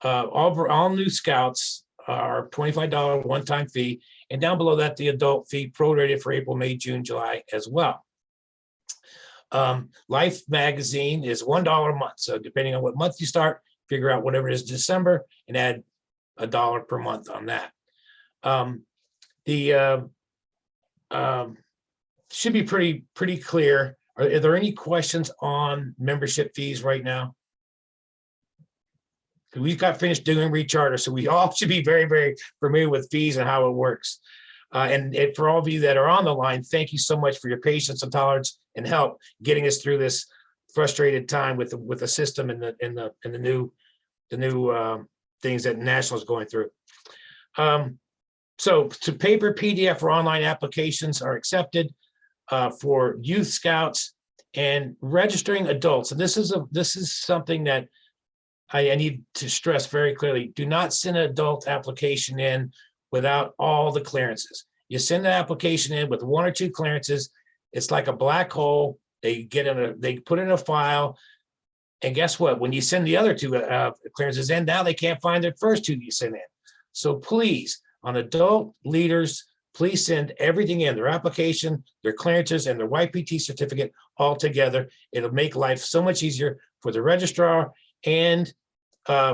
S9: All new scouts our $25 one-time fee. And down below that, the adult fee prorated for April, May, June, July as well. Life magazine is $1 a month. So depending on what month you start, figure out whatever it is December and add $1 per month on that. Should be pretty clear. Are there any questions on membership fees right now? We got finished doing recharter, so we all should be very, very familiar with fees and how it works. And for all of you that are on the line, thank you so much for your patience and tolerance and help getting us through this frustrated time with the system and the new things that National is going through. So to paper, PDF, or online applications are accepted for youth scouts and registering adults. And this is something that I need to stress very clearly. Do not send an adult application in without all the clearances. You send the application in with 1 or 2 clearances. It's like a black hole. They put it in a file. And guess what? When you send the other 2 clearances in, now they can't find their first 2 you sent in. So please, on adult leaders, please send everything in, their application, their clearances, and their YPT certificate all together. It'll make life so much easier for the registrar and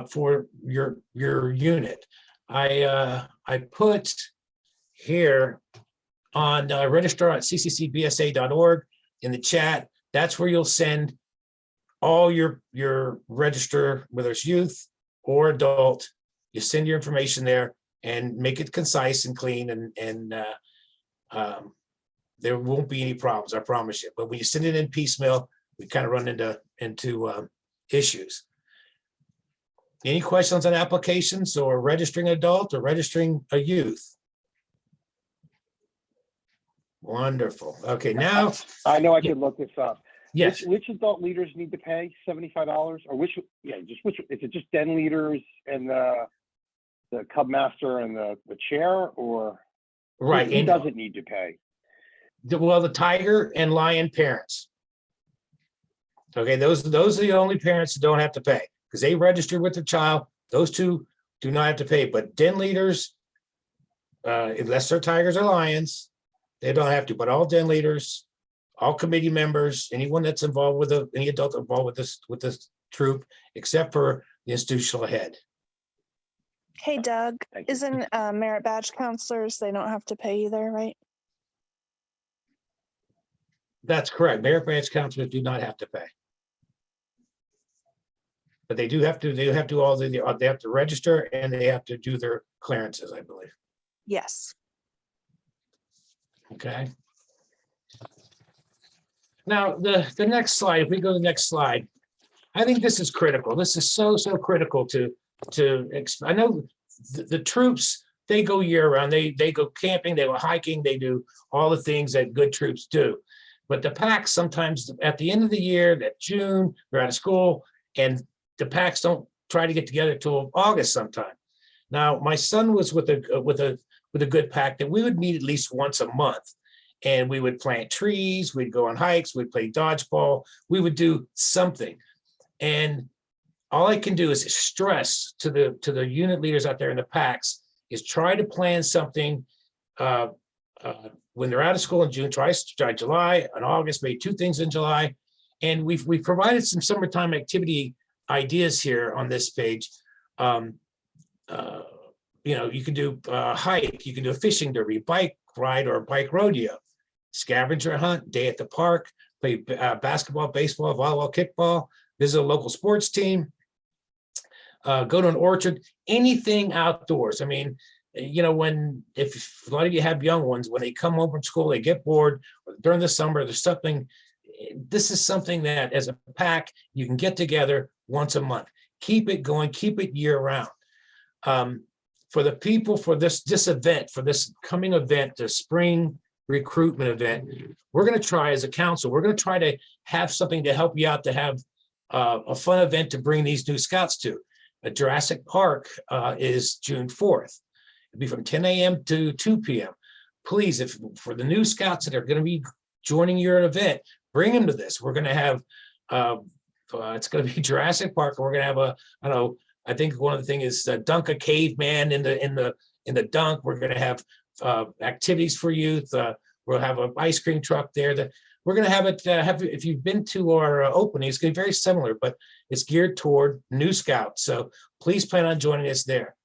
S9: for your unit. I put here on registrar@cccbsa.org in the chat. That's where you'll send all your register, whether it's youth or adult. You send your information there and make it concise and clean, and there won't be any problems, I promise you. But when you send it in piecemeal, we kind of run into issues. Any questions on applications or registering an adult or registering a youth? Wonderful. Okay, now.
S4: I know I could look this up.
S9: Yes.
S4: Which adult leaders need to pay $75, or which? Is it just den leaders and the Cub Master and the chair, or
S9: right?
S4: Who doesn't need to pay?
S9: Well, the tiger and lion parents. Okay, those are the only parents that don't have to pay because they registered with their child. Those 2 do not have to pay, but den leaders, unless they're tigers or lions, they don't have to. But all den leaders, all committee members, anyone that's involved with any adult involved with this troop, except for the institutional head.
S8: Hey, Doug, isn't merit badge counselors, they don't have to pay either, right?
S9: That's correct. Merit badge counselors do not have to pay. But they do have to, they have to register and they have to do their clearances, I believe.
S8: Yes.
S9: Okay. Now, the next slide, if we go to the next slide, I think this is critical. This is so critical I know the troops, they go year round. They go camping, they go hiking, they do all the things that good troops do. But the PACs sometimes at the end of the year, that June, they're out of school, and the PACs don't try to get together till August sometime. Now, my son was with a good PAC that we would meet at least once a month. And we would plant trees, we'd go on hikes, we'd play dodgeball, we would do something. And all I can do is stress to the unit leaders out there in the PACs is try to plan something when they're out of school in June, try July and August, maybe 2 things in July. And we've provided some summertime activity ideas here on this page. You can do a hike, you can do a fishing derby, bike ride, or a bike rodeo, scavenger hunt, day at the park, play basketball, baseball, volleyball, kickball, visit a local sports team, go to an orchard, anything outdoors. I mean, if a lot of you have young ones, when they come home from school, they get bored, or during the summer, there's something, this is something that as a PAC, you can get together once a month. Keep it going, keep it year round. For the people, for this event, for this coming event, the spring recruitment event, we're going to try as a council, we're going to try to have something to help you out, to have a fun event to bring these new scouts to. Jurassic Park is June 4th. It'll be from 10 a.m. to 2 p.m. Please, if for the new scouts that are going to be joining your event, bring them to this. We're going to have, it's going to be Jurassic Park. And we're going to have I think one of the things is dunk a caveman in the dunk. We're going to have activities for youth. We'll have an ice cream truck there. That we're going to have it. If you've been to our opening, it's going to be very similar, but it's geared toward new scouts. So please plan on joining us there.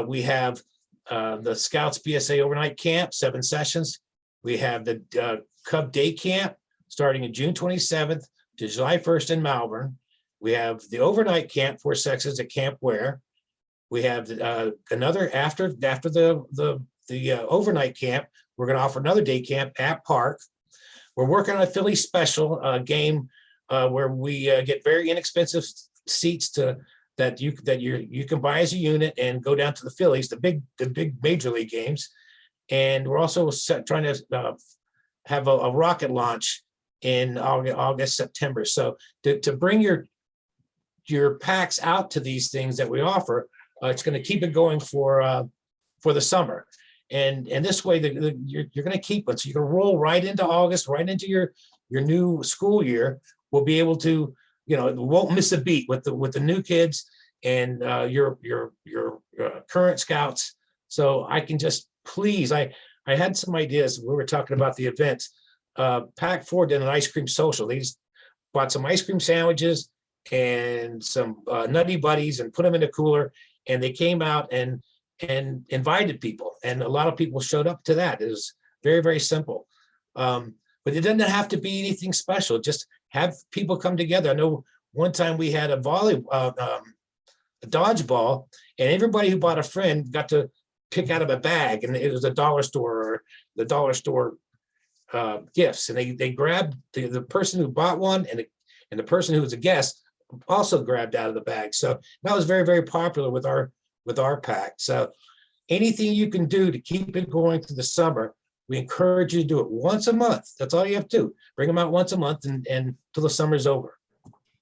S9: We have the Scouts BSA overnight camp, 7 sessions. We have the Cub Day Camp starting in June 27th to July 1st in Malvern. We have the overnight camp, 4 sections at Camp Ware. We have another after the overnight camp. We're going to offer another day camp at Park. We're working on a Philly special game where we get very inexpensive seats that you can buy as a unit and go down to the Phillies, the big major league games. And we're also trying to have a rocket launch in August, September. So to bring your packs out to these things that we offer, it's going to keep it going for the summer. And this way you're going to keep it. So you can roll right into August, right into your new school year. We'll be able to, won't miss a beat with the new kids and your current scouts. So I can just please, I had some ideas. We were talking about the events. Pack 4 did an ice cream social. They just bought some ice cream sandwiches and some Nutty Buddies and put them in a cooler. And they came out and invited people. And a lot of people showed up to that. It was very, very simple. But it doesn't have to be anything special. Just have people come together. I know one time we had a dodgeball, and everybody who bought a friend got to pick out of a bag, and it was a dollar store or the dollar store gifts. And they grabbed the person who bought one, and the person who was a guest also grabbed out of the bag. So that was very, very popular with our pack. So anything you can do to keep it going through the summer, we encourage you to do it once a month. That's all you have to do. Bring them out once a month and till the summer's over.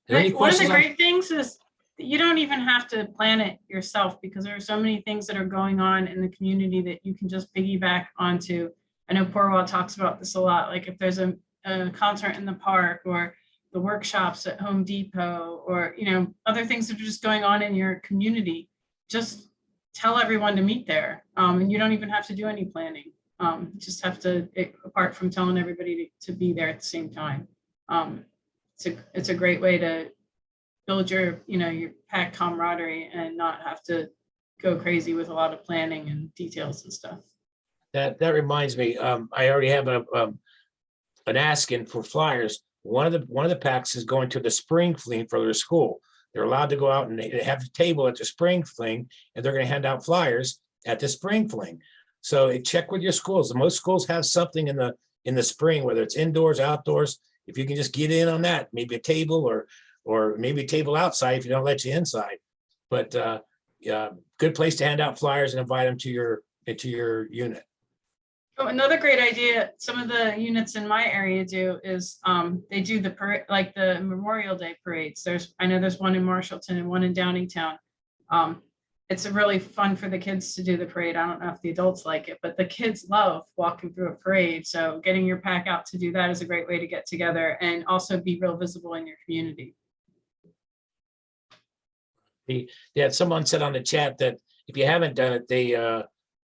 S5: One of the great things is you don't even have to plan it yourself, because there are so many things that are going on in the community that you can just piggyback onto. I know Porwell talks about this a lot. Like if there's a concert in the park, or the workshops at Home Depot, or other things that are just going on in your community, just tell everyone to meet there. And you don't even have to do any planning. Just have to, apart from telling everybody to be there at the same time. It's a great way to build your pack camaraderie and not have to go crazy with a lot of planning and details and stuff.
S9: That reminds me, I already have an ask-in for flyers. One of the packs is going to the spring fling for their school. They're allowed to go out and have a table at the spring fling, and they're going to hand out flyers at the spring fling. So check with your schools. Most schools have something in the spring, whether it's indoors, outdoors. If you can just get in on that, maybe a table or maybe a table outside if you don't let you inside. But good place to hand out flyers and invite them into your unit.
S5: Oh, another great idea some of the units in my area do is they do the parade, like the Memorial Day parades. I know there's one in Marshallton and one in Downingtown. It's really fun for the kids to do the parade. I don't know if the adults like it, but the kids love walking through a parade. So getting your pack out to do that is a great way to get together and also be real visible in your community.
S9: Someone said on the chat that if you haven't done it,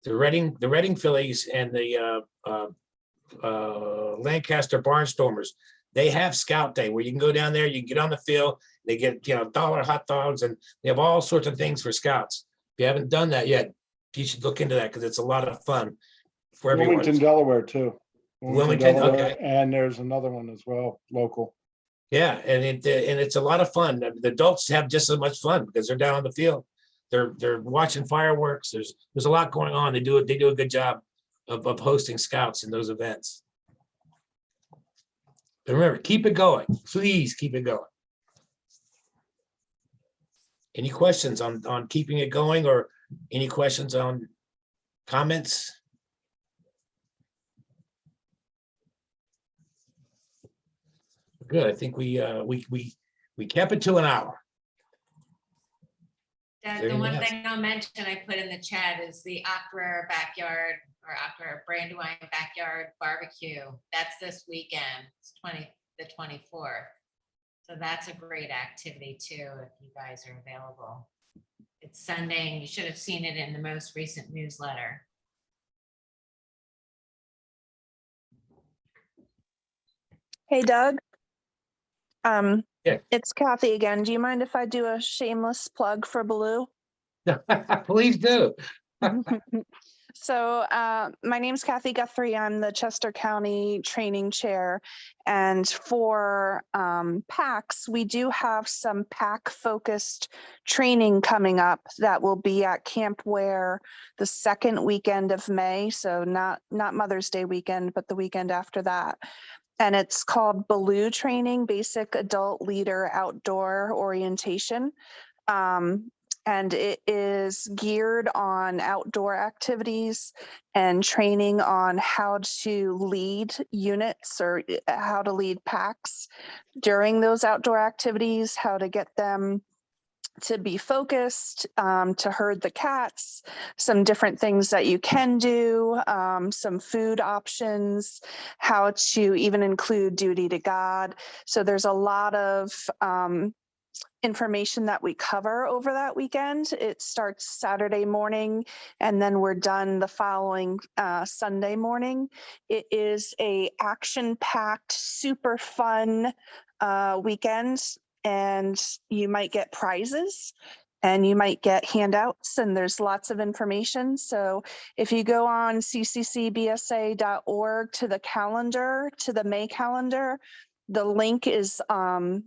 S9: the Reading Phillies and the Lancaster Barnstormers, they have Scout Day where you can go down there, you can get on the field, they get $1 hot dogs, and they have all sorts of things for scouts. If you haven't done that yet, you should look into that because it's a lot of fun for everyone.
S12: Wilmington, Delaware too.
S9: Wilmington,
S12: Delaware,
S9: okay.
S12: And there's another one as well, local.
S9: Yeah, and it's a lot of fun. The adults have just as much fun because they're down on the field. They're watching fireworks. There's a lot going on. They do a good job of hosting scouts in those events. But remember, keep it going. Please keep it going. Any questions on keeping it going, or any questions on comments? Good. I think we kept it to an hour.
S7: The one thing I'll mention I put in the chat is the Aqua Backyard or Aqua Brandywine Backyard Barbecue. That's this weekend. It's the 24th. So that's a great activity too, if you guys are available. It's sending, you should have seen it in the most recent newsletter.
S8: Hey, Doug.
S9: Yeah.
S8: It's Kathy again. Do you mind if I do a shameless plug for Baloo?
S9: Please do.
S8: So my name's Kathy Guthrie. I'm the Chester County Training Chair. And for PACs, we do have some PAC-focused training coming up that will be at Camp Ware the second weekend of May. So not Mother's Day weekend, but the weekend after that. And it's called Baloo Training, Basic Adult Leader Outdoor Orientation. And it is geared on outdoor activities and training on how to lead units or how to lead PACs during those outdoor activities, how to get them to be focused, to herd the cats, some different things that you can do, some food options, how to even include duty to God. So there's a lot of information that we cover over that weekend. It starts Saturday morning and then we're done the following Sunday morning. It is a action-packed, super fun weekend, and you might get prizes and you might get handouts, and there's lots of information. So if you go on cccbsa.org to the calendar, to the May calendar, the link is on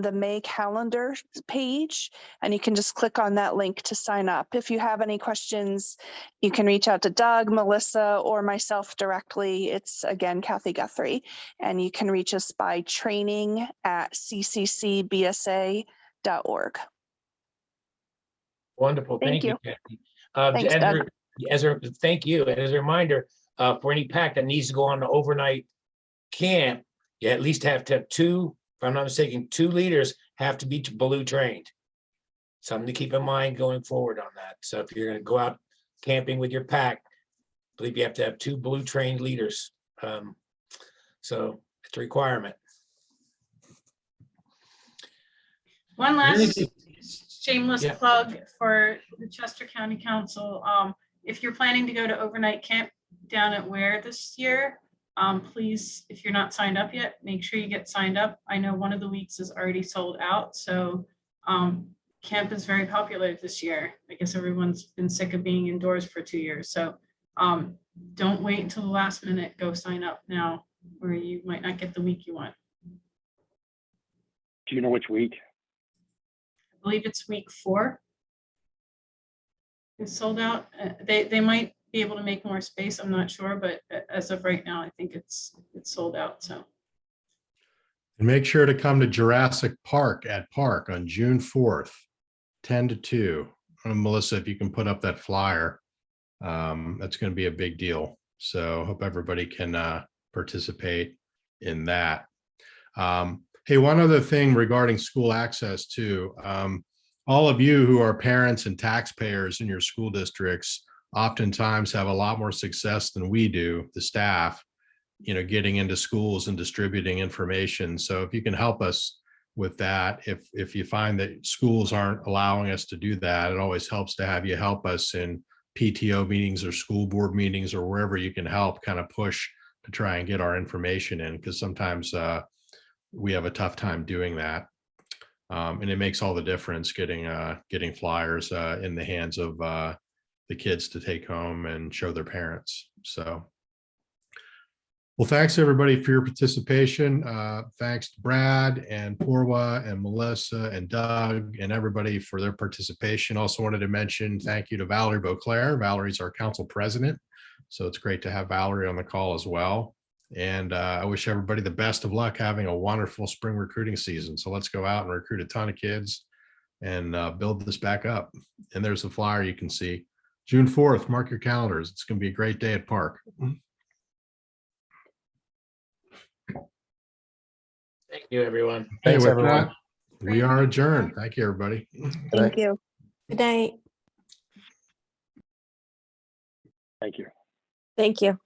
S8: the May calendar page, and you can just click on that link to sign up. If you have any questions, you can reach out to Doug, Melissa, or myself directly. It's again, Kathy Guthrie, and you can reach us by training@cccbsa.org.
S9: Wonderful.
S8: Thank
S9: Thank you,
S8: you.
S9: Kathy.
S8: Thanks, Doug.
S9: Thank you. And as a reminder, for any PAC that needs to go on the overnight camp, you at least have to have two, if I'm not mistaken, 2 leaders have to be Baloo trained. Something to keep in mind going forward on that. So if you're going to go out camping with your PAC, I believe you have to have 2 Baloo trained leaders. So it's a requirement.
S5: One last
S9: Really?
S5: shameless
S9: Yeah.
S5: plug for the Chester County Council. If you're planning to go to overnight camp down at Ware this year, please, if you're not signed up yet, make sure you get signed up. I know one of the weeks is already sold out, so camp is very popular this year. I guess everyone's been sick of being indoors for 2 years, so don't wait until the last minute. Go sign up now, or you might not get the week you want.
S4: Do you know which week?
S5: I believe it's week 4. It's sold out. They might be able to make more space. I'm not sure, but as of right now, I think it's sold out. So.
S1: And make sure to come to Jurassic Park at Park on June 4th, 10 to 2. Melissa, if you can put up that flyer, that's going to be a big deal. So hope everybody can participate in that. Hey, one other thing regarding school access too. All of you who are parents and taxpayers in your school districts oftentimes have a lot more success than we do, the staff, getting into schools and distributing information. So if you can help us with that, if you find that schools aren't allowing us to do that, it always helps to have you help us in PTO meetings or school board meetings or wherever you can help kind of push to try and get our information in, because sometimes we have a tough time doing that. And it makes all the difference getting flyers in the hands of the kids to take home and show their parents. So, well, thanks everybody for your participation. Thanks to Brad and Porwa and Melissa and Doug and everybody for their participation. Also wanted to mention thank you to Valerie Beauclair. Valerie's our council president, so it's great to have Valerie on the call as well. And I wish everybody the best of luck having a wonderful spring recruiting season. So let's go out and recruit a ton of kids and build this back up. And there's the flyer you can see. June 4th, mark your calendars. It's going to be a great day at Park.
S9: Thank you, everyone.
S2: Thanks,
S1: With
S2: everyone.
S1: that, we are adjourned. Thank you, everybody.
S8: Thank you.
S3: Good night.
S4: Thank you.
S3: Thank you.